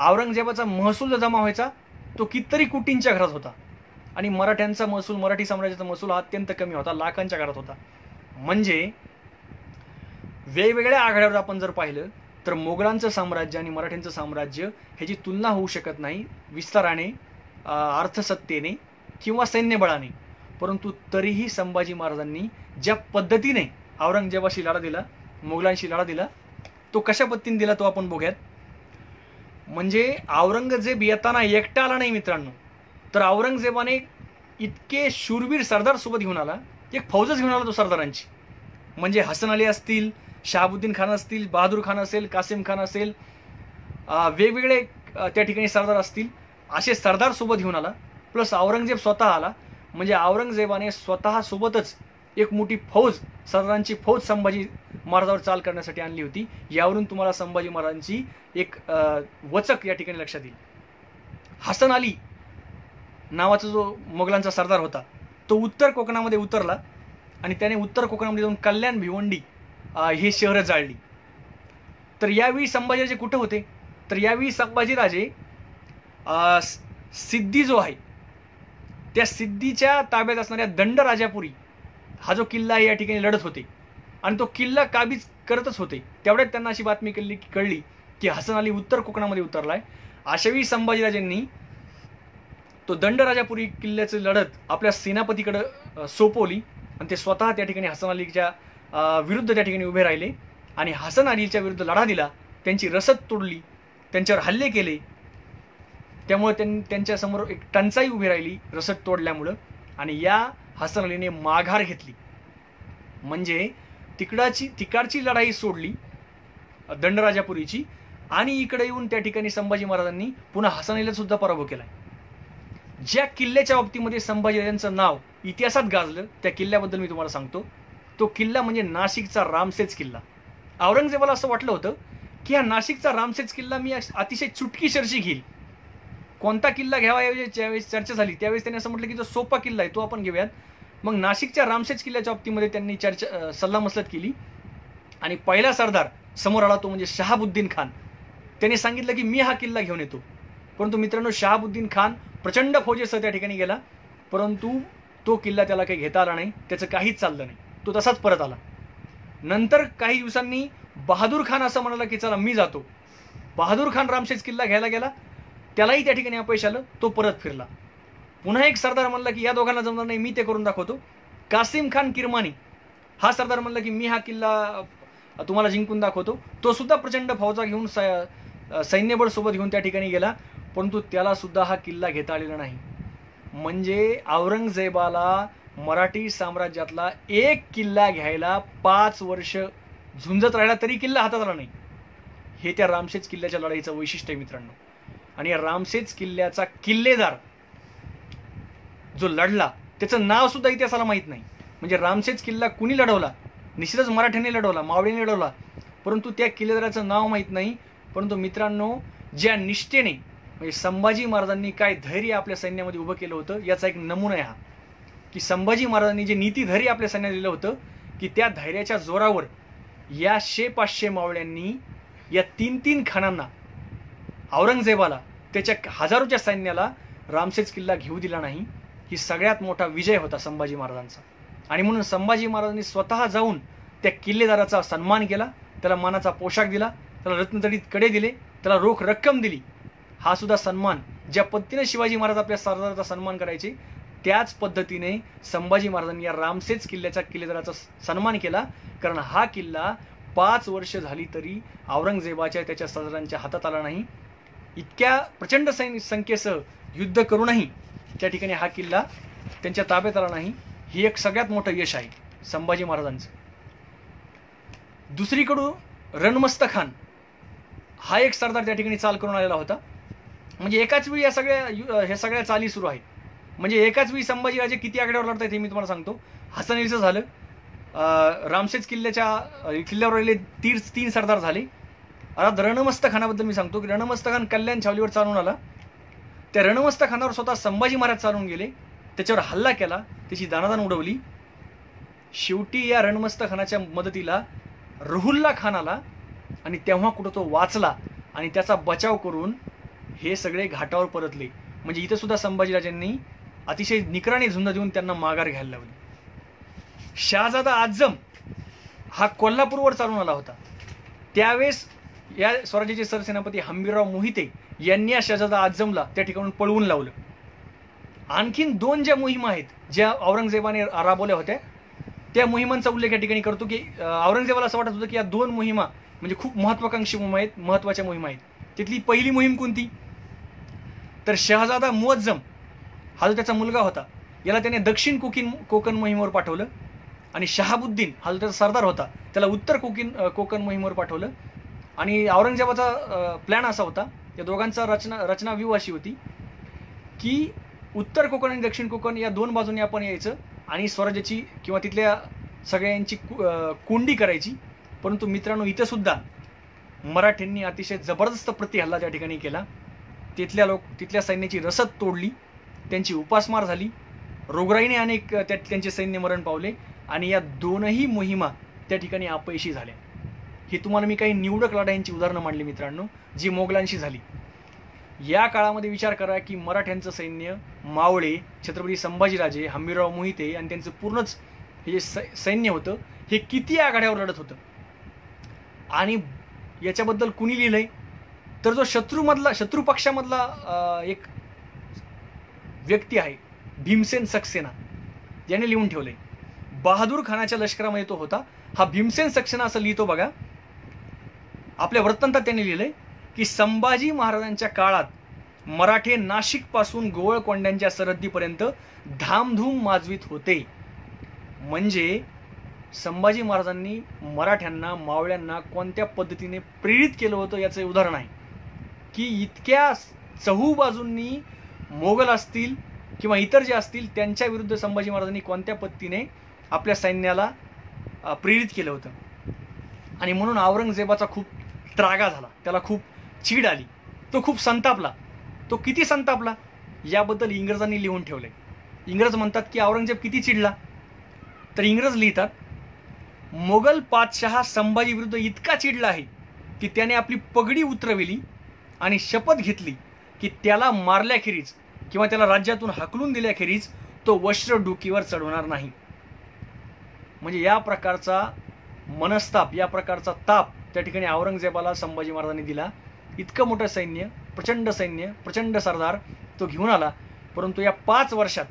औरंगजेबाचा महसूल जो जमा व्हायचा तो कितीतरी कोटींच्या घरात होता आणि मराठ्यांचा महसूल, मराठी साम्राज्याचा महसूल हा अत्यंत कमी होता, लाखांच्या घरात होता. म्हणजे वेगवेगळ्या आघाड्यावर आपण जर पाहिलं तर मोगलांचं साम्राज्य आणि मराठ्यांचं साम्राज्य ह्याची तुलना होऊ शकत नाही विस्ताराने, अर्थसत्तेने किंवा सैन्यबळाने. परंतु तरीही संभाजी महाराजांनी ज्या पद्धतीने औरंगजेबाशी लढा दिला, मोगलांशी लढा दिला, तो कशा पद्धतीने दिला तो आपण बघूयात. म्हणजे औरंगजेब येताना एकटा आला नाही मित्रांनो, तर औरंगजेबाने इतके शूरवीर सरदार सोबत घेऊन आला, एक फौजच घेऊन आला तो सरदारांची. म्हणजे हसन अली असतील, शहाबुद्दीन खान असतील, बहादूर खान असेल, कासिम खान असेल, वेगवेगळे त्या ठिकाणी सरदार असतील, असे सरदार सोबत घेऊन आला. प्लस औरंगजेब स्वतः आला. म्हणजे औरंगजेबाने स्वतः सोबतच एक मोठी फौज, सरदारांची फौज संभाजी महाराजांवर चाल करण्यासाठी आणली होती. यावरून तुम्हाला संभाजी महाराजांची एक वचक या ठिकाणी लक्षात येईल. हसन अली नावाचा जो मोगलांचा सरदार होता तो उत्तर कोकणामध्ये उतरला आणि त्याने उत्तर कोकणामध्ये जाऊन कल्याण, भिवंडी हे शहरं जाळली. तर यावेळी संभाजीराजे कुठे होते, तर यावेळी संभाजीराजे सिद्धी जो आहे त्या सिद्धीच्या ताब्यात असणाऱ्या दंडराजापुरी हा जो किल्ला आहे या ठिकाणी लढत होते आणि तो किल्ला काबीज करतच होते. तेवढ्यात त्यांना अशी बातमी कळली की हसन अली उत्तर कोकणामध्ये उतरलाय. अशावेळी संभाजीराजांनी तो दंडराजापुरी किल्ल्याची लढत आपल्या सेनापतीकडे सोपवली आणि ते स्वतः त्या ठिकाणी हसन अलीच्या विरुद्ध त्या ठिकाणी उभे राहिले आणि हसन अलीच्या विरुद्ध लढा दिला. त्यांची रसद तोडली, त्यांच्यावर हल्ले केले. त्यामुळे त्यांच्यासमोर एक टंचाई उभी राहिली रसद तोडल्यामुळं आणि या हसन अलीने माघार घेतली. म्हणजे तिकडची लढाई सोडली दंडराजापुरीची आणि इकडे येऊन त्या ठिकाणी संभाजी महाराजांनी पुन्हा हसन अलीला सुद्धा पराभव केलाय. ज्या किल्ल्याच्या बाबतीमध्ये संभाजीराजांचं नाव इतिहासात गाजलं त्या किल्ल्याबद्दल मी तुम्हाला सांगतो. तो किल्ला म्हणजे नाशिकचा रामसेज किल्ला. औरंगजेबाला असं वाटलं होतं की हा नाशिकचा रामसेज किल्ला मी अतिशय चुटकीसरशी घेईल. कोणता किल्ला घ्यावा ज्यावेळेस चर्चा झाली त्यावेळेस त्यांनी असं म्हटलं की जो सोपा किल्ला आहे तो आपण घेऊयात. मग नाशिकच्या रामसेज किल्ल्याच्या बाबतीमध्ये त्यांनी सल्लामसलत केली आणि पहिला सरदार समोर आला तो म्हणजे शहाबुद्दीन खान. त्यांनी सांगितलं की मी हा किल्ला घेऊन येतो. परंतु मित्रांनो, शहाबुद्दीन खान प्रचंड फौजेसह त्या ठिकाणी गेला, परंतु तो किल्ला त्याला काही घेता आला नाही, त्याचं काहीच चाललं नाही, तो तसाच परत आला. नंतर काही दिवसांनी बहादूर खान असं म्हणाला की चला मी जातो. बहादूर खान रामशेज किल्ला घ्यायला गेला, त्यालाही त्या ठिकाणी अपयश आलं, तो परत फिरला. पुन्हा एक सरदार म्हणला की या दोघांना जमणार नाही, मी ते करून दाखवतो. कासिम खान किरमानी हा सरदार म्हणला की मी हा किल्ला तुम्हाला जिंकून दाखवतो. तो सुद्धा प्रचंड फौजा घेऊन सैन्यबळ सोबत घेऊन त्या ठिकाणी गेला, परंतु त्याला सुद्धा हा किल्ला घेता आलेला नाही. म्हणजे औरंगजेबाला मराठी साम्राज्यातला एक किल्ला घ्यायला 5 वर्ष झुंजत राहिला तरी किल्ला हातात आला नाही. हे त्या रामशेज किल्ल्याच्या लढाईचं वैशिष्ट्य आहे मित्रांनो. आणि या रामशेज किल्ल्याचा किल्लेदार जो लढला त्याचं नाव सुद्धा इतिहासाला माहीत नाही. म्हणजे रामशेज किल्ला कुणी लढवला? निश्चितच मराठ्यांनी लढवला, मावळ्यांनी लढवला, परंतु त्या किल्लेदाराचं नाव माहीत नाही. परंतु मित्रांनो, ज्या निष्ठेने म्हणजे संभाजी महाराजांनी काय धैर्य आपल्या सैन्यामध्ये उभं केलं होतं याचा एक नमुना आहे हा, की संभाजी महाराजांनी जे नीतिधैर्य आपल्या सैन्यात दिलं होतं की त्या धैर्याच्या जोरावर या 500 मावळ्यांनी या 3 खानांना, औरंगजेबाला, त्याच्या हजारोच्या सैन्याला रामशेज किल्ला घेऊ दिला नाही. ही सगळ्यात मोठा विजय होता संभाजी महाराजांचा. आणि म्हणून संभाजी महाराजांनी स्वतः जाऊन त्या किल्लेदाराचा सन्मान केला, त्याला मानाचा पोशाख दिला, त्याला रत्नजडीत कडे दिले, त्याला रोख रक्कम दिली. हा सुद्धा सन्मान ज्या पद्धतीने शिवाजी महाराज आपल्या सरदाराचा सन्मान करायचे त्याच पद्धतीने संभाजी महाराजांनी या रामशेज किल्ल्याच्या किल्लेदाराचा सन्मान केला. कारण हा किल्ला 5 वर्ष झाली तरी औरंगजेबाच्या त्याच्या सरदारांच्या हातात आला नाही. इतक्या प्रचंड संख्येसह युद्ध करूनही त्या ठिकाणी हा किल्ला त्यांच्या ताब्यात आला नाही. ही एक सगळ्यात मोठं यश आहे संभाजी महाराजांचं. दुसरीकडून रणमस्त खान हा एक सरदार त्या ठिकाणी चाल करून आलेला होता. म्हणजे एकाच वेळी ह्या सगळ्या चाली सुरू आहेत. म्हणजे एकाच वेळी संभाजीराजे किती आघाड्यावर लढतायत हे मी तुम्हाला सांगतो. हसन अलीचं झालं, रामशेज किल्ल्यावर राहिले 3 सरदार झाले. आता रणमस्त खानाबद्दल मी सांगतो की रणमस्त खान कल्याण छावलीवर चालून आला. त्या रणमस्त खानावर स्वतः संभाजी महाराज चालून गेले, त्याच्यावर हल्ला केला, त्याची दाणादाण उडवली. शेवटी या रणमस्त खानाच्या मदतीला रुहुल्ला खान आला आणि तेव्हा कुठं तो वाचला आणि त्याचा बचाव करून हे सगळे घाटावर परतले. म्हणजे इथं सुद्धा संभाजीराजांनी अतिशय निकराने झुंज देऊन त्यांना माघार घ्यायला लावली. शहाजादा आझम हा कोल्हापूरवर चालून आला होता. त्यावेळेस या स्वराज्याचे सरसेनापती हंबीरराव मोहिते यांनी या शहाजादा आझमला त्या ठिकाणून पळवून लावलं. आणखीन 2 ज्या मोहिमा आहेत ज्या औरंगजेबाने राबवल्या होत्या त्या मोहिमांचा उल्लेख या ठिकाणी करतो की औरंगजेबाला असं वाटत होतं की या 2 मोहिमा म्हणजे खूप महत्वाकांक्षी मोहिमा आहेत, महत्वाच्या मोहिमा आहेत. तिथली पहिली मोहीम कोणती? तर शहाजादा मुअज्जम हा जो त्याचा मुलगा होता याला त्याने दक्षिण कोकण मोहिमेवर पाठवलं आणि शहाबुद्दीन हा जो त्याचा सरदार होता त्याला उत्तर कोकण मोहिमेवर पाठवलं. आणि औरंगजेबाचा प्लॅन असा होता, या दोघांचा रचना व्यूह अशी होती की उत्तर कोकण आणि दक्षिण कोकण या 2 बाजूंनी आपण यायचं आणि स्वराज्याची किंवा तिथल्या सगळ्यांची कोंडी करायची. परंतु मित्रांनो, इथं सुद्धा मराठ्यांनी अतिशय जबरदस्त प्रतिहल्ला त्या ठिकाणी केला. तिथल्या सैन्याची रसद तोडली, त्यांची उपासमार झाली, रोगराईने अनेक त्यांचे सैन्य मरण पावले आणि या 2ही मोहिमा त्या ठिकाणी अपयशी झाल्या. ही तुम्हाला मी काही निवडक लढाईंची उदाहरणं मांडली मित्रांनो, जी मोगलांशी झाली. या काळामध्ये विचार करा की मराठ्यांचं सैन्य, मावळे, छत्रपती संभाजीराजे, हंबीरराव मोहिते आणि त्यांचं पूर्णच हे जे सैन्य होतं हे किती आघाड्यावर लढत होतं. आणि याच्याबद्दल कुणी लिहिलंय तर जो शत्रू पक्षामधला एक व्यक्ती आहे भीमसेन सक्सेना याने लिहून ठेवलंय. बहादूर खानाच्या लष्करामध्ये तो होता. हा भीमसेन सक्सेना असं लिहितो बघा. आपल्या वृत्तांतात त्यांनी लिहिलंय की संभाजी महाराजांच्या काळात मराठे नाशिक पासून गोवळकोंड्यांच्या सरहद्दीपर्यंत धामधूम माजवीत होते. म्हणजे संभाजी महाराजांनी मराठ्यांना, मावळ्यांना कोणत्या पद्धतीने प्रेरित केलं होतं याचं उदाहरण आहे की इतक्या चहूबाजूंनी मोगल असतील किंवा इतर जे असतील त्यांच्या विरुद्ध संभाजी महाराजांनी कोणत्या पद्धतीने आपल्या सैन्याला प्रेरित केलं होतं. आणि म्हणून औरंगजेबाचा खूप त्रागा झाला, त्याला खूप चीड आली, तो खूप संतापला. तो किती संतापला याबद्दल इंग्रजांनी लिहून ठेवलंय. इंग्रज म्हणतात की औरंगजेब किती चिडला, तर इंग्रज लिहितात मोगल पातशहा संभाजी विरुद्ध इतका चिडला आहे की त्याने आपली पगडी उतरविली आणि शपथ घेतली की त्याला मारल्याखेरीज किंवा त्याला राज्यातून हाकलून दिल्याखेरीज तो वस्त्र डुकीवर चढवणार नाही. म्हणजे या प्रकारचा मनस्ताप, या प्रकारचा ताप त्या ठिकाणी औरंगजेबाला संभाजी महाराजांनी दिला. इतकं मोठं सैन्य, प्रचंड सरदार तो घेऊन आला. परंतु या 5 वर्षात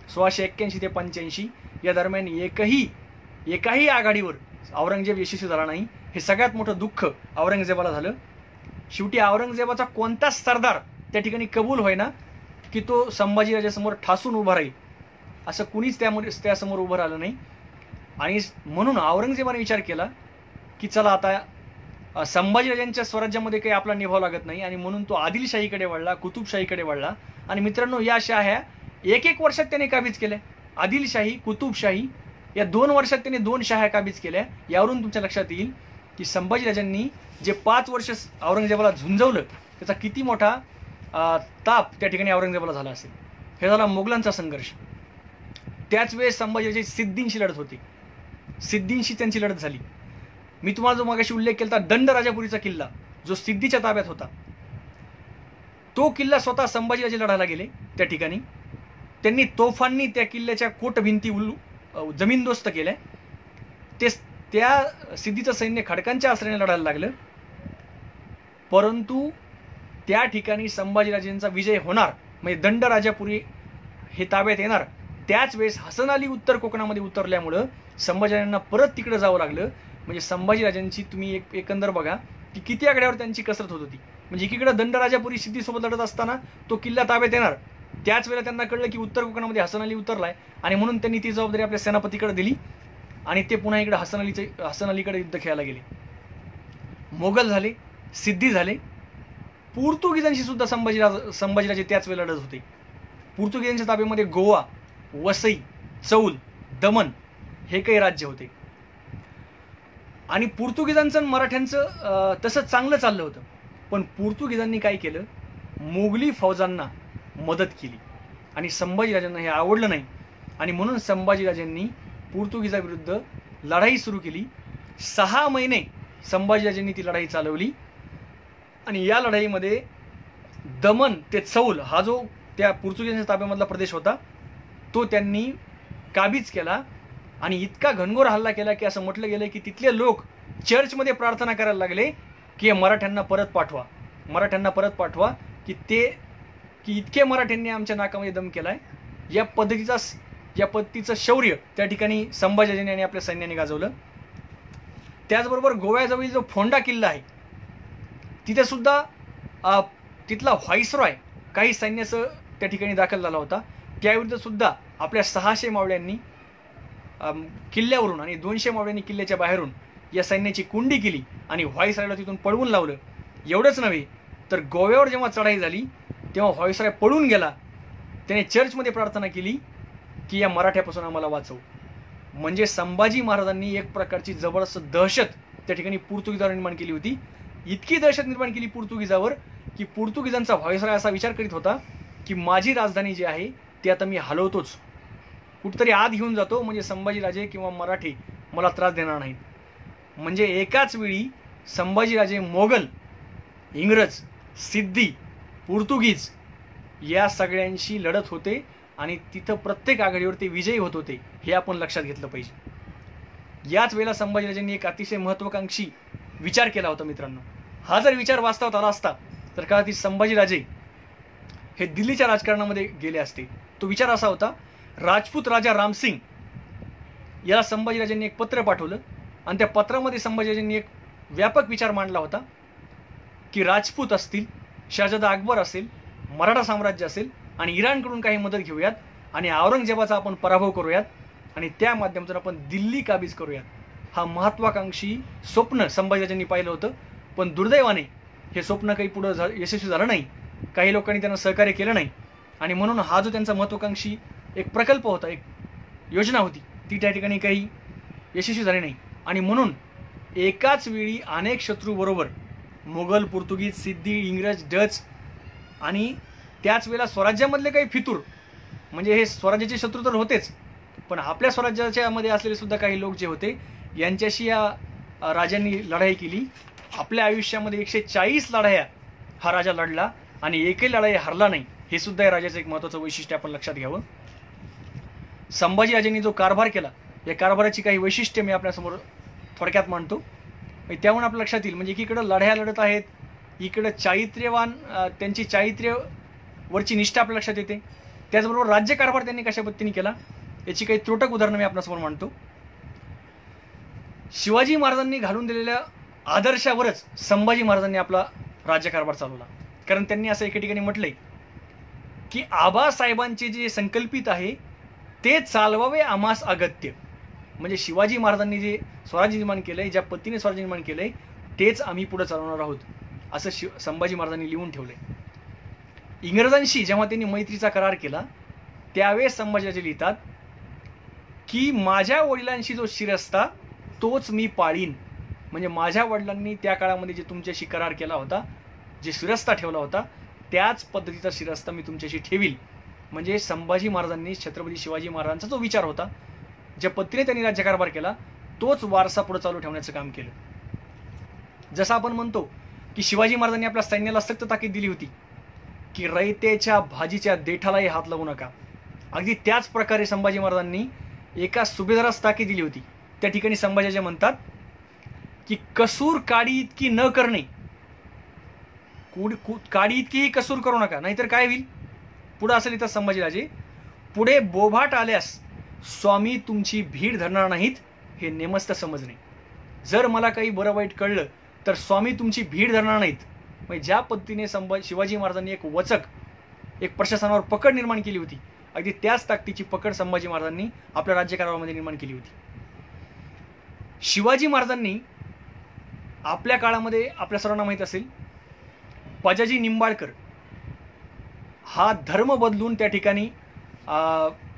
1681 ते 85 या दरम्यान एकाही आघाडीवर औरंगजेब यशस्वी झाला नाही. हे सगळ्यात मोठं दुःख औरंगजेबाला झालं. शेवटी औरंगजेबाचा कोणताच सरदार त्या ठिकाणी कबूल होईना की तो संभाजीराजासमोर ठासून उभा राहील. असं कुणीच त्यासमोर उभं राहिलं नाही. आणि म्हणून औरंगजेबाने विचार केला की चला आता संभाजीराजांच्या स्वराज्यामध्ये काही आपला निभाव लागत नाही, आणि म्हणून तो आदिलशाहीकडे वळला, कुतुबशाहीकडे वळला. आणि मित्रांनो, या शाह्या एक वर्षात त्याने काबीज केल्या. आदिलशाही, कुतुबशाही या 2 वर्षात त्याने 2 शाह्या काबीज केल्या. यावरून तुमच्या लक्षात येईल की संभाजीराजांनी जे 5 वर्ष औरंगजेबाला झुंजवलं त्याचा किती मोठा ताप त्या ठिकाणी औरंगजेबाला झाला असेल. हे झाला मोगलांचा संघर्ष. त्याच वेळेस संभाजीराजे सिद्धींशी लढत होते. सिद्धींशी त्यांची लढत झाली. मी तुम्हाला जो मागाशी उल्लेख केला दंडराजापुरीचा किल्ला जो सिद्धीच्या ताब्यात होता, तो किल्ला स्वतः संभाजीराजे लढायला गेले. त्या ठिकाणी त्यांनी तोफांनी त्या किल्ल्याच्या कोटभिंती जमीनदोस्त केल्या. त्या सिद्धीचं सैन्य खडकांच्या आश्रयाने लढायला लागलं. परंतु त्या ठिकाणी संभाजीराजेंचा विजय होणार, म्हणजे दंडराजापुरी हे ताब्यात येणार. त्याच वेळेस हसन अली उत्तर कोकणामध्ये उतरल्यामुळं संभाजीराजांना परत तिकडे जावं लागलं. म्हणजे संभाजीराजांची तुम्ही एकंदर बघा की किती आकड्यावर त्यांची कसरत होत होती. म्हणजे एकीकडे दंडराजापुरी सिद्धीसोबत लढत असताना तो किल्ला ताब्यात येणार, त्याच वेळेला त्यांना कळलं की उत्तर कोकणामध्ये हसन अली उतरलाय, आणि म्हणून त्यांनी ती जबाबदारी आपल्या सेनापतीकडे दिली आणि ते पुन्हा इकडे हसन अलीकडे युद्ध खेळायला गेले. मोगल झाले, सिद्धी झाले. पोर्तुगीजांशी सुद्धा संभाजीराजे त्याच वेळेला लढत होते. पोर्तुगीजांच्या ताब्यामध्ये गोवा, वसई, चौल, दमन हे काही राज्य होते. आणि पोर्तुगीजांचं आणि मराठ्यांचं तसं चांगलं चाललं होतं. पण पोर्तुगीजांनी काय केलं, मोगली फौजांना मदत केली आणि संभाजीराजांना हे आवडलं नाही. आणि म्हणून संभाजीराजांनी पोर्तुगीजाविरुद्ध लढाई सुरू केली. 6 महिने संभाजीराजांनी ती लढाई चालवली. आणि या लढाईमध्ये दमन ते चौल हा जो त्या पोर्तुगीजांच्या ताब्यामधला प्रदेश होता तो त्यांनी काबीज केला. आणि इतका घनघोर हल्ला केला की असं म्हटलं गेलं की तिथले लोक चर्चमध्ये प्रार्थना करायला लागले की मराठ्यांना परत पाठवा की इतके मराठ्यांनी आमच्या नाकामध्ये दम केलाय. या पद्धतीचं शौर्य त्या ठिकाणी संभाजीराजांनी आणि आपल्या सैन्याने गाजवलं. त्याचबरोबर गोव्याजवळील जो फोंडा किल्ला आहे तिथे सुद्धा तिथला व्हाईसरॉय काही सैन्यासह त्या ठिकाणी दाखल झाला होता. त्याविरुद्ध सुद्धा आपल्या 600 मावळ्यांनी किल्ल्यावरून आणि 200 मावळ्यांनी किल्ल्याच्या बाहेरून या सैन्याची कुंडी केली आणि व्हाईसरॉयला तिथून पळवून लावलं. एवढंच नव्हे तर गोव्यावर जेव्हा चढाई झाली तेव्हा व्हाईसरॉय पळून गेला. त्याने चर्चमध्ये प्रार्थना केली की या मराठ्यापासून आम्हाला वाचव. म्हणजे संभाजी महाराजांनी एक प्रकारची जबरदस्त दहशत त्या ठिकाणी पोर्तुगीजावर निर्माण केली होती. इतकी दहशत निर्माण केली पोर्तुगीजावर की पोर्तुगीजांचा व्हाईसरॉय असा विचार करीत होता की माझी राजधानी जी आहे ती आता मी हलवतोच, कुठेतरी आत घेऊन जातो, म्हणजे संभाजीराजे किंवा मराठी मला त्रास देणार नाहीत. म्हणजे एकाच वेळी संभाजीराजे मोगल, इंग्रज, सिद्धी, पोर्तुगीज या सगळ्यांशी लढत होते आणि तिथं प्रत्येक आघाडीवर ते विजयी होत होते. हे आपण लक्षात घेतलं पाहिजे. याच वेळेला संभाजीराजांनी एक अतिशय महत्त्वाकांक्षी विचार केला होता मित्रांनो. हा जर विचार वास्तवात आला असता तर कदाचित संभाजीराजे हे दिल्लीच्या राजकारणामध्ये गेले असते. तो विचार असा होता, राजपूत राजा रामसिंग याला संभाजीराजांनी एक पत्र पाठवलं आणि त्या पत्रामध्ये संभाजीराजांनी एक व्यापक विचार मांडला होता की राजपूत असतील, शहाजादा अकबर असेल, मराठा साम्राज्य असेल आणि इराणकडून काही मदत घेऊयात आणि औरंगजेबाचा आपण पराभव करूयात आणि त्या माध्यमातून आपण दिल्ली काबीज करूयात. हा महत्त्वाकांक्षी स्वप्न संभाजीराजांनी पाहिलं होतं. पण दुर्दैवाने हे स्वप्न काही पुढं यशस्वी झालं नाही. काही लोकांनी त्यांना सहकार्य केलं नाही आणि म्हणून हा जो त्यांचा महत्त्वाकांक्षी एक प्रकल्प होता, एक योजना होती, ती त्या ठिकाणी काही यशस्वी झाली नाही. आणि म्हणून एकाच वेळी अनेक शत्रूबरोबर मोगल, पोर्तुगीज, सिद्धी, इंग्रज, डच आणि त्याच वेळेला स्वराज्यामधले काही फितूर, म्हणजे हे स्वराज्याचे शत्रू तर होतेच, पण आपल्या स्वराज्याच्या मध्ये असलेले सुद्धा काही लोक जे होते यांच्याशी या राजांनी लढाई केली. आपल्या आयुष्यामध्ये 140 लढाया हा राजा लढला आणि एकही लढाई हरला नाही. हे सुद्धा या राजाचं एक महत्त्वाचं वैशिष्ट्य आपण लक्षात घ्यावं. संभाजीराजांनी जो कारभार केला, या कारभाराची काही वैशिष्ट्ये मी आपल्यासमोर थोडक्यात मांडतो. त्याहून आपल्या लक्षात येईल, म्हणजे एकीकडं लढ्या लढत आहेत, इकडं चारित्र्यवान त्यांची चारित्र्यवरची निष्ठा आपल्या लक्षात येते. त्याचबरोबर राज्यकारभार त्यांनी कशा पद्धतीने केला याची काही त्रोटक उदाहरणं मी आपल्यासमोर मांडतो. शिवाजी महाराजांनी घालून दिलेल्या आदर्शावरच संभाजी महाराजांनी आपला राज्यकारभार चालवला. कारण त्यांनी असं एके ठिकाणी म्हटलंय की आबासाहेबांचे जे संकल्पित आहे ते चालवावे आम्हास अगत्य. म्हणजे शिवाजी महाराजांनी जे स्वराज्य निर्माण केलंय, ज्या पद्धतीने स्वराज्य निर्माण केलंय तेच आम्ही पुढे चालवणार आहोत, असं संभाजी महाराजांनी लिहून ठेवलंय. इंग्रजांशी जेव्हा त्यांनी मैत्रीचा करार केला त्यावेळेस संभाजीराजे लिहितात की माझ्या वडिलांशी जो शिरस्ता तोच मी पाळीन. म्हणजे माझ्या वडिलांनी त्या काळामध्ये जे तुमच्याशी करार केला होता, जे शिरस्ता ठेवला होता, त्याच पद्धतीचा शिरस्ता मी तुमच्याशी ठेवील. म्हणजे संभाजी महाराजांनी छत्रपती शिवाजी महाराजांचा जो विचार होता, ज्या पद्धतीने त्यांनी राज्यकारभार केला तोच वारसा पुढे चालू ठेवण्याचं काम केलं. जसं आपण म्हणतो की शिवाजी महाराजांनी आपल्या सैन्याला सक्त ताकीद दिली होती की रयतेच्या भाजीच्या देठालाही हात लावू नका, अगदी त्याच प्रकारे संभाजी महाराजांनी एका सुभेदारास ताकीद दिली होती. त्या ठिकाणी संभाजीराजे म्हणतात की कसूर काडी इतकी न करणे, काडी इतकीही कसूर करू नका, नाहीतर काय होईल. पुढे असं लिहितात संभाजीराजे, पुढे बोभाट आल्यास स्वामी तुमची भीड धरणार नाहीत हे नेमस्त समजणे. जर मला काही बरं वाईट कळलं तर स्वामी तुमची भीड धरणार नाहीत. म्हणजे ज्या पद्धतीने शिवाजी महाराजांनी एक वचक, एक प्रशासनावर पकड निर्माण केली होती, अगदी त्याच ताकदीची पकड संभाजी महाराजांनी आपल्या राज्यकारभारामध्ये निर्माण केली होती. शिवाजी महाराजांनी आपल्या काळामध्ये, आपल्या सर्वांना माहीत असेल, बजाजी निंबाळकर हा धर्म बदलून त्या ठिकाणी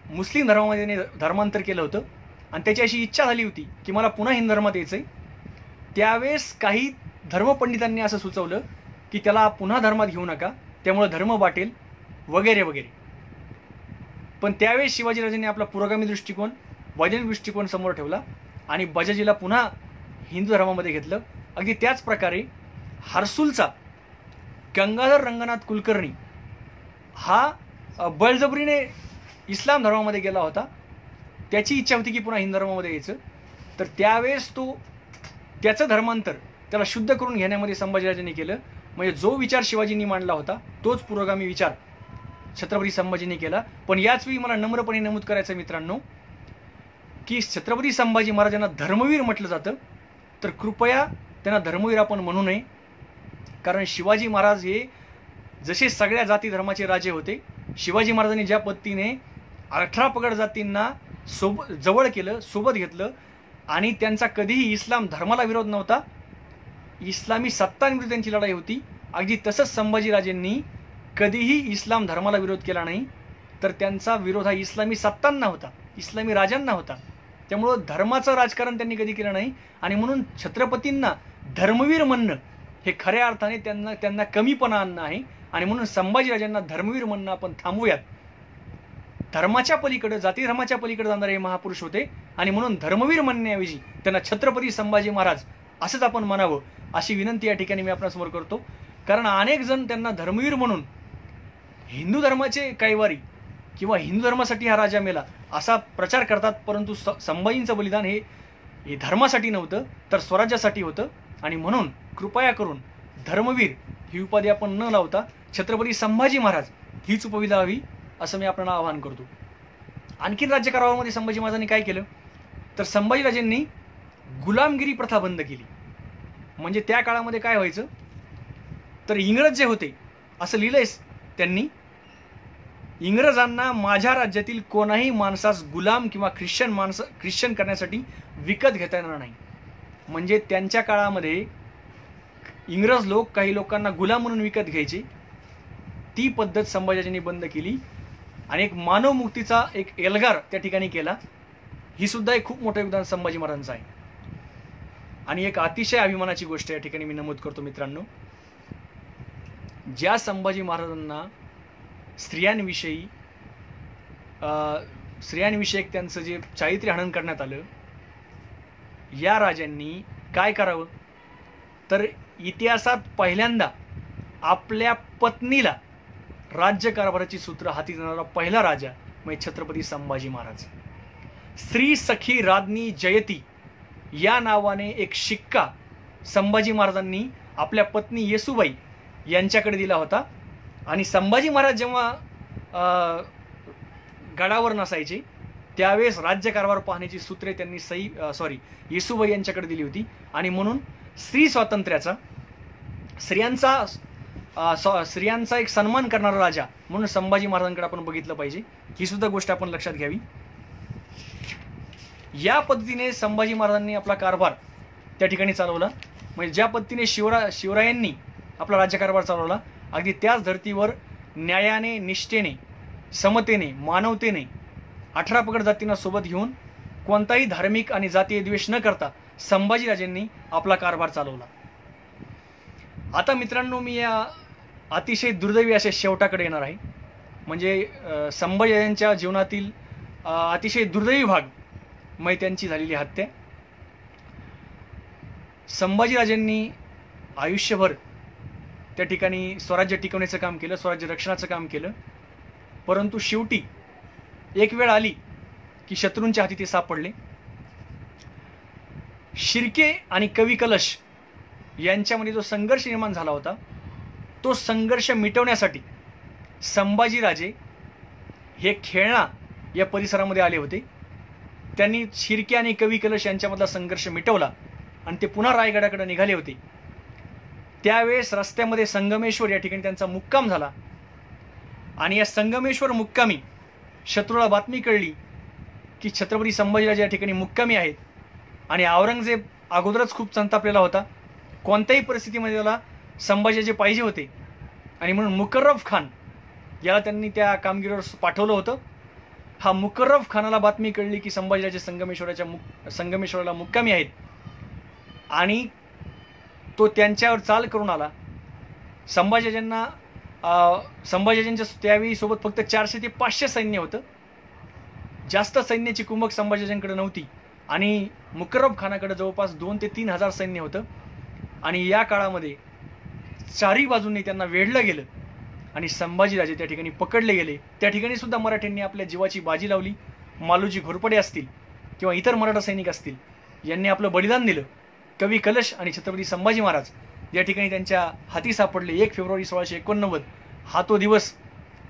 मुस्लिम धर्मामध्ये धर्मांतर केलं होतं आणि त्याची अशी इच्छा झाली होती की मला पुन्हा हिंदू धर्मात यायचंय. त्यावेळेस काही धर्मपंडितांनी असं सुचवलं की त्याला पुन्हा धर्मात घेऊ नका, त्यामुळे धर्म वाटेल वगैरे वगैरे. पण त्यावेळेस शिवाजीराजांनी आपला पुरोगामी दृष्टिकोन, वैज्ञानिक दृष्टिकोन समोर ठेवला आणि बजाजीला पुन्हा हिंदू धर्मामध्ये घेतलं. अगदी त्याच प्रकारे हर्सुलचा गंगाधर रंगनाथ कुलकर्णी हा बळजबरीने इस्लाम धर्मामध्ये गेला होता. त्याची इच्छा होती की पुन्हा हिंदू धर्मामध्ये यायचं. तर त्यावेळेस तो त्याचं धर्मांतर त्याला शुद्ध करून घेण्यामध्ये संभाजीराजांनी केलं. म्हणजे जो विचार शिवाजींनी मांडला होता तोच पुरोगामी विचार छत्रपती संभाजींनी केला. पण याच वेळी मला नम्रपणे नमूद करायचं मित्रांनो की छत्रपती संभाजी महाराजांना धर्मवीर म्हटलं जातं, तर कृपया त्यांना धर्मवीर आपण म्हणू नये. कारण शिवाजी महाराज हे जसे सगळ्या जाती धर्माचे राजे होते, शिवाजी महाराजांनी ज्या पद्धतीने 18 पगड जातींना जवळ केलं, सोबत घेतलं आणि त्यांचा कधीही इस्लाम धर्माला विरोध नव्हता, इस्लामी सत्तांविरुद्ध त्यांची लढाई होती. अगदी तसंच संभाजीराजेंनी कधीही इस्लाम धर्माला विरोध केला नाही, तर त्यांचा विरोध हा इस्लामी सत्तांना होता, इस्लामी राजांना होता. त्यामुळं धर्माचं राजकारण त्यांनी कधी केलं नाही. आणि म्हणून छत्रपतींना धर्मवीर म्हणणं हे खऱ्या अर्थाने त्यांना कमीपणा आणणं आहे. आणि म्हणून संभाजीराजांना धर्मवीर म्हणणं आपण थांबवूयात. धर्माच्या पलीकडे, जाती धर्माच्या पलीकडे जाणारे हे महापुरुष होते आणि म्हणून धर्मवीर म्हणण्याऐवजी त्यांना छत्रपती संभाजी महाराज असंच आपण म्हणावं, अशी विनंती या ठिकाणी मी आपल्यासमोर करतो. कारण अनेक जण त्यांना धर्मवीर म्हणून हिंदू धर्माचे कैवारी किंवा हिंदू धर्मासाठी हा राजा मेला असा प्रचार करतात. परंतु संभाजींचं बलिदान हे धर्मासाठी नव्हतं, तर स्वराज्यासाठी होतं. आणि म्हणून कृपया करून धर्मवीर ही उपाधी आपण न लावता छत्रपती संभाजी महाराज हीच उपाधी लावावी असं मी आपल्याला आवाहन करतो. आणखीन राज्यकारभारामध्ये संभाजी महाराजांनी काय केलं, तर संभाजीराजांनी गुलामगिरी प्रथा बंद केली. म्हणजे त्या काळामध्ये काय व्हायचं, तर इंग्रज जे होते, असं लिहिलंय त्यांनी, इंग्रजांना माझ्या राज्यातील कोणाही माणसास गुलाम किंवा ख्रिश्चन करण्यासाठी विकत घेता येणार नाही. म्हणजे त्यांच्या काळामध्ये इंग्रज लोक काही लोकांना गुलाम म्हणून विकत घ्यायचे, ती पद्धत संभाजीराजांनी बंद केली आणि एक मानवमुक्तीचा एक एल्गार त्या ठिकाणी केला. ही सुद्धा एक खूप मोठं योगदान संभाजी महाराजांचं आहे. आणि एक अतिशय अभिमानाची गोष्ट या ठिकाणी मी नमूद करतो मित्रांनो, ज्या संभाजी महाराजांना स्त्रियांविषयक त्यांचं जे चारित्र्य हनन करण्यात आलं, या राजांनी काय करावं, तर इतिहासात पहिल्यांदा आपल्या पत्नीला राज्यकारभाराची सूत्र हाती देणारा पहिला राजा म्हणजे छत्रपती संभाजी महाराज. श्री सखी राज्ञी जयती या नावाने एक शिक्का संभाजी महाराजांनी आपल्या पत्नी येसूबाई यांच्याकडे दिला होता. आणि संभाजी महाराज जेव्हा गडावर नसायचे त्यावेळेस राज्यकारभार पाहण्याची सूत्रे त्यांनी येसूबाई यांच्याकडे दिली होती. आणि म्हणून स्त्री स्वातंत्र्याचा स्त्रियांचा एक सन्मान करणारा राजा म्हणून संभाजी महाराजांकडे आपण बघितलं पाहिजे. ही सुद्धा गोष्ट आपण लक्षात घ्यावी. या पद्धतीने संभाजी महाराजांनी आपला कारभार त्या ठिकाणी चालवला. म्हणजे ज्या पद्धतीने शिवरायांनी आपला राज्यकारभार चालवला अगदी त्याच धर्तीवर न्यायाने, निष्ठेने, समतेने, मानवतेने 18 पगड जातींना सोबत घेऊन कोणताही धार्मिक आणि जातीय द्वेष न करता संभाजीराजांनी आपला कारभार चालवला. आता मित्रांनो, मी या अतिशय दुर्दैवी अशा शेवटाकडे येणार आहे. म्हणजे संभाजीराजांच्या जीवनातील अतिशय दुर्दैवी भाग म्हणजे त्यांची झालेली हत्या. संभाजीराजांनी आयुष्यभर त्या ठिकाणी स्वराज्य टिकवण्याचं काम केलं, स्वराज्य रक्षणाचं काम केलं. परंतु शेवटी एक वेळ आली की शत्रूंच्या हाती ते सापडले. शिर्के आणि कवी कलश यांच्यामध्ये जो संघर्ष निर्माण झाला होता तो संघर्ष मिटवण्यासाठी संभाजीराजे हे खेळणा या परिसरामध्ये आले होते. त्यांनी शिर्के आणि कवी कलश यांच्यामधला संघर्ष मिटवला आणि ते पुन्हा रायगडाकडे निघाले होते. त्यावेळेस रस्त्यामध्ये संगमेश्वर या ठिकाणी त्यांचा मुक्काम झाला. आणि या संगमेश्वर मुक्कामी शत्रूला बातमी कळली की छत्रपती संभाजीराजे या ठिकाणी मुक्कामी आहेत. आणि औरंगजेब अगोदरच खूप संतापलेला होता. कोणत्याही परिस्थितीमध्ये त्याला संभाजीराजे पाहिजे होते आणि म्हणून मुकर्रब खान याला त्यांनी त्या कामगिरीवर पाठवलं होतं. हा मुकर्रब खानाला बातमी कळली की संभाजीराजे संगमेश्वराला मुक्कामी आहेत आणि तो त्यांच्यावर चाल करून आला. संभाजीराजांच्या त्यावेळी सोबत फक्त 400 ते 500 सैन्य होतं. जास्त सैन्याची कुमक संभाजीराजांकडे नव्हती आणि मुकर्रब खानाकडे जवळपास 2 ते 3 हजार सैन्य होतं. आणि या काळामध्ये चारही बाजूंनी त्यांना वेढलं गेलं आणि संभाजीराजे त्या ठिकाणी पकडले गेले. त्या ठिकाणी सुद्धा मराठ्यांनी आपल्या जीवाची बाजी लावली. मालोजी घोरपडे असतील किंवा इतर मराठा सैनिक असतील यांनी आपलं बलिदान दिलं. कवी कलश आणि छत्रपती संभाजी महाराज या ठिकाणी त्यांच्या हाती सापडले. 1 फेब्रुवारी 1689 हा तो दिवस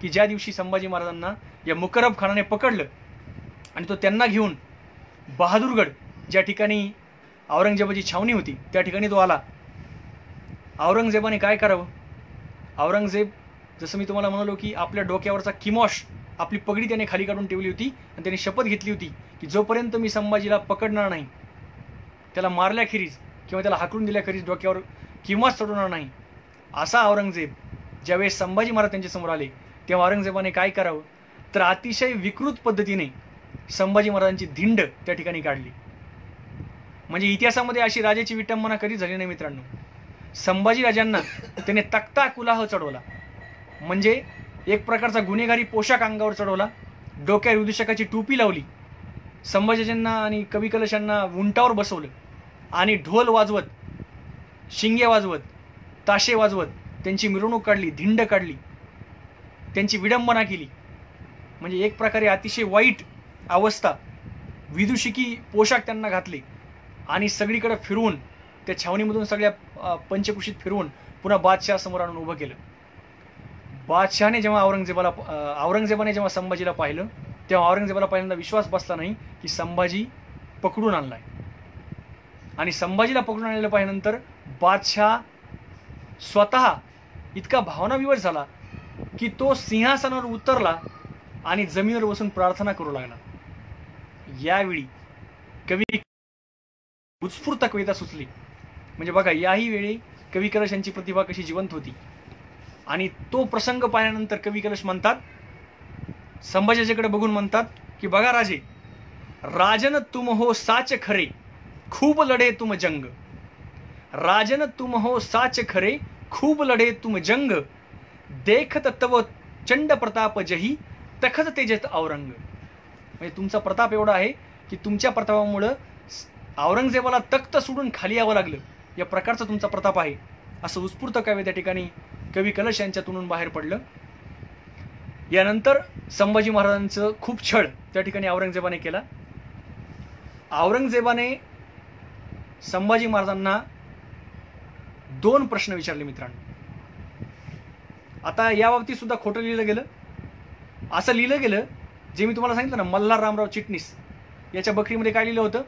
की ज्या दिवशी संभाजी महाराजांना या मुकर्रब खानाने पकडलं आणि तो त्यांना घेऊन बहादूरगड ज्या ठिकाणी औरंगजेबाची छावणी होती त्या ठिकाणी तो आला. औरंगजेबाने काय करावं? औरंगजेब, जसं मी तुम्हाला म्हणालो की आपल्या डोक्यावरचा किमॉश, आपली पगडी त्याने खाली काढून ठेवली होती आणि त्याने शपथ घेतली होती की जोपर्यंत मी संभाजीला पकडणार नाही, त्याला मारल्याखेरीज किंवा त्याला हाकलून दिल्याखेरीज डोक्यावर किमॉश चढवणार नाही. असा औरंगजेब ज्यावेळेस संभाजी महाराज त्यांच्यासमोर आले तेव्हा औरंगजेबाने काय करावं तर अतिशय विकृत पद्धतीने संभाजी महाराजांची धिंड त्या ठिकाणी काढली. म्हणजे इतिहासामध्ये अशी राजाची विटंबना कधीच झाली नाही मित्रांनो. संभाजी राजांना त्याने तख्ता कुलाह चढवला. म्हणजे एक प्रकारचा गुन्हेगारी पोशाख अंगावर चढवला, डोक्यावर विदूषकाची टोपी लावली, संभाजीराजांना आणि कवी कलशांना उंटावर बसवलं आणि ढोल वाजवत, शिंगे वाजवत, ताशे वाजवत त्यांची मिरवणूक काढली, धिंड काढली, त्यांची विडंबना केली. म्हणजे एक प्रकारे अतिशय वाईट अवस्था, विदूषकी पोशाख त्यांना घातले आणि सगळीकडे फिरवून त्या छावणीमधून सगळ्या पंचकुशीत फिरवून पुन्हा बादशहासमोर आणून उभं केलं. बादशहाने जेव्हा औरंगजेबाने जेव्हा संभाजीला पाहिलं तेव्हा औरंगजेबाला पहिल्यांदा विश्वास बसला नाही की संभाजी पकडून आणलाय. आणि संभाजीला पकडून आणलेलं पाहिल्यानंतर बादशाह स्वतः इतका भावनाविवश झाला की तो सिंहासनावर उतरला आणि जमिनीवर बसून प्रार्थना करू लागला. यावेळी कवी उत्स्फूर्त कविता सुचली. म्हणजे बघा, याही वेळी कवी कलश यांची प्रतिभा कशी जिवंत होती. आणि तो प्रसंग पाहिल्यानंतर कवी कलश म्हणतात, संभाजीकडे बघून म्हणतात की बघा राजे, राजन तुम हो साच खरे, खूब लढे तुम जंग. राजन तुम हो साच खरे, खूब लढे तुम जंग. देखत तव चंड प्रताप जही, तखत तेजत औरंग. म्हणजे तुमचा प्रताप एवढा आहे की तुमच्या प्रतापामुळं औरंगजेबाला तख्त सोडून खाली यावं लागलं, या प्रकारचा तुमचा प्रताप आहे. असं उत्स्फूर्त काव्य त्या ठिकाणी कवी कलश यांच्यातून बाहेर पडलं. यानंतर संभाजी महाराजांचं खूप छळ त्या ठिकाणी औरंगजेबाने केला. औरंगजेबाने संभाजी महाराजांना 2 प्रश्न विचारले मित्रांनो. आता या बाबतीत सुद्धा खोटं लिहिलं गेलं. असं लिहिलं गेलं, जे मी तुम्हाला सांगितलं ना, मल्हार रामराव चिटणीस याच्या बकरीमध्ये काय लिहिलं होतं,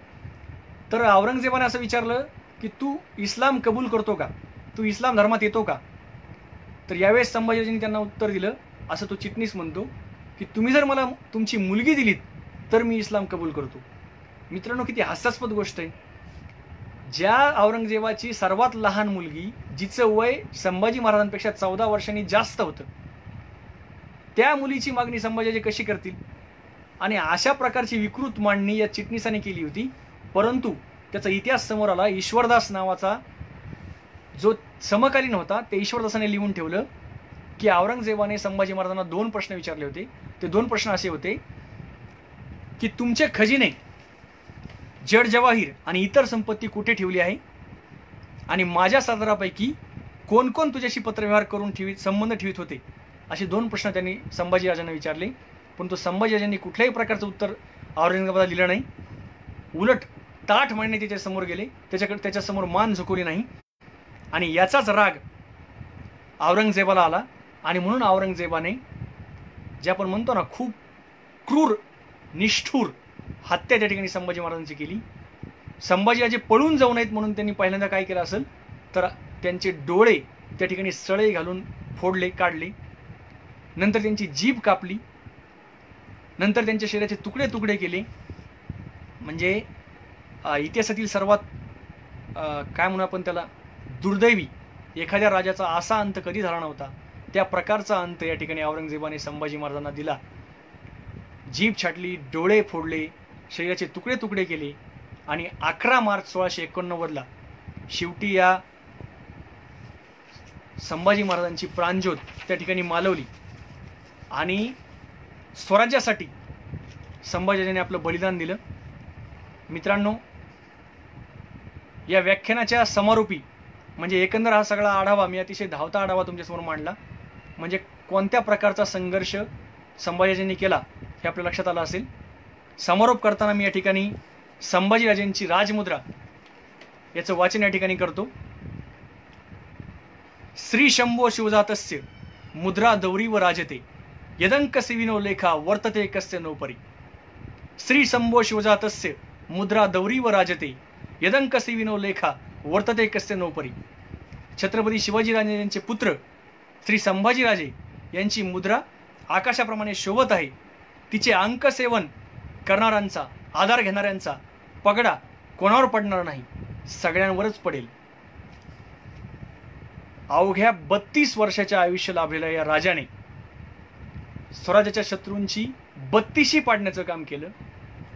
तर औरंगजेबाने असं विचारलं की तू इस्लाम कबूल करतो का, तू इस्लाम धर्मात येतो का. तर यावेळेस संभाजीराजांनी त्यांना उत्तर दिलं, असं तो चिटणीस म्हणतो की तुम्ही जर मला तुमची मुलगी दिलीत तर मी इस्लाम कबूल करतो. मित्रांनो, किती हास्यास्पद गोष्ट आहे. ज्या औरंगजेबाची सर्वात लहान मुलगी, जिचं वय संभाजी महाराजांपेक्षा 14 वर्षांनी जास्त होतं, त्या मुलीची मागणी संभाजीराजे कशी करतील. आणि अशा प्रकारची विकृत मांडणी या चिटणीसाने केली होती. परंतु त्याचा इतिहास समोर आला. ईश्वरदास नावाचा जो समकालीन होता, ते ईश्वरदासाने लिहून ठेवलं की औरंगजेबाने संभाजी महाराजांना 2 प्रश्न विचारले होते. ते 2 प्रश्न असे होते की तुमचे खजिने, जड जवाहीर आणि इतर संपत्ती कुठे ठेवली आहे, आणि माझ्या सरदारापैकी कोण कोण तुझ्याशी पत्रव्यवहार करून संबंध ठेवित होते. असे 2 प्रश्न त्यांनी संभाजीराजांना विचारले. परंतु संभाजीराजांनी कुठल्याही प्रकारचं उत्तर औरंगजेबाला दिलं नाही. उलट ताठ महिने त्याच्यासमोर गेले, त्याच्यासमोर मान झुकवली नाही. आणि याचाच राग औरंगजेबाला आला. आणि म्हणून औरंगजेबाने, जे आपण म्हणतो ना, खूप क्रूर निष्ठुर हत्या त्या ठिकाणी संभाजी महाराजांची केली. संभाजीराजे पळून जाऊ नयेत म्हणून त्यांनी पहिल्यांदा काय केलं असेल, तर त्यांचे डोळे त्या ठिकाणी सळे घालून फोडले, काढले. नंतर त्यांची जीभ कापली. नंतर त्यांच्या शरीराचे तुकडे तुकडे केले. म्हणजे इतिहासातील सर्वात काय म्हणू आपण त्याला, दुर्दैवी, एखाद्या राजाचा असा अंत कधी झाला नव्हता, त्या प्रकारचा अंत या ठिकाणी औरंगजेबाने संभाजी महाराजांना दिला. जीभ छाटली, डोळे फोडले, शरीराचे तुकडे तुकडे केले. आणि 11 मार्च 1689 शेवटी या संभाजी महाराजांची प्राणज्योत त्या ठिकाणी मालवली. आणि स्वराज्यासाठी संभाजीराजांनी आपलं बलिदान दिलं. मित्रांनो, या व्याख्यानाच्या समारोपी, म्हणजे एकंदर हा सगळा आढावा मी अतिशय धावता आढावा तुमच्यासमोर मांडला. म्हणजे कोणत्या प्रकारचा संघर्ष संभाजीराजांनी केला हे आपल्या लक्षात आलं असेल. समारोप करताना मी या ठिकाणी संभाजीराजांची राजमुद्रा याचं वाचन या ठिकाणी करतो. श्री शंभो शिवजातस्य मुद्रा दौरी व राजते, यदंक सेविनो लेखा वर्तते कस्य नोपरी. श्री शंभो शिवजातस्य मुद्रा दौरी व राजते, यदंक सेविनो लेखा वर्तते कस्य नोपरी. छत्रपती शिवाजीराजे यांचे पुत्र श्री संभाजीराजे यांची मुद्रा आकाशाप्रमाणे शोभत आहे. तिचे अंकसेवन करणाऱ्यांचा, आधार घेणाऱ्यांचा पगडा कोणावर पडणार नाही, सगळ्यांवरच पडेल. अवघ्या 32 वर्षाच्या आयुष्य लाभलेल्या या राजाने स्वराज्याच्या शत्रूंची 32शी पाडण्याचं काम केलं.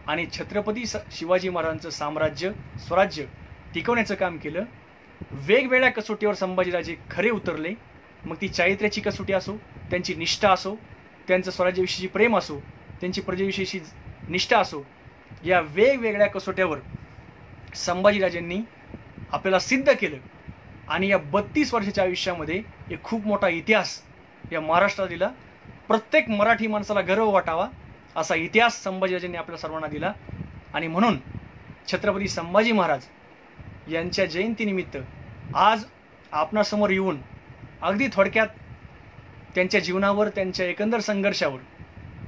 आणि छत्रपती शिवाजी महाराजांचं साम्राज्य, स्वराज्य टिकवण्याचं काम केलं. वेगवेगळ्या कसोटीवर संभाजीराजे खरे उतरले. मग ती चारित्र्याची कसोटी असो, त्यांची निष्ठा असो, त्यांचं स्वराज्याविषयीची प्रेम असो, त्यांची प्रजेविषयीची निष्ठा असो, या वेगवेगळ्या कसोट्यावर संभाजीराजांनी आपल्याला सिद्ध केलं. आणि या 32 वर्षाच्या आयुष्यामध्ये एक खूप मोठा इतिहास या महाराष्ट्राला दिला. प्रत्येक मराठी माणसाला गर्व वाटावा असा इतिहास संभाजीराजांनी आपल्या सर्वांना दिला. आणि म्हणून छत्रपती संभाजी महाराज यांच्या जयंतीनिमित्त आज आपणासमोर येऊन अगदी थोडक्यात त्यांच्या जीवनावर, त्यांच्या एकंदर संघर्षावर,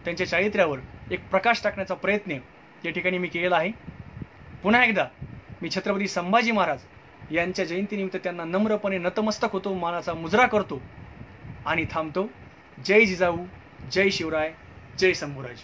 त्यांच्या चारित्र्यावर एक प्रकाश टाकण्याचा प्रयत्न या ठिकाणी मी केलेला आहे. पुन्हा एकदा मी छत्रपती संभाजी महाराज यांच्या जयंतीनिमित्त त्यांना नम्रपणे नतमस्तक होतो, मानाचा मुजरा करतो आणि थांबतो. जय जिजाऊ, जय शिवराय, जय शंभूराज.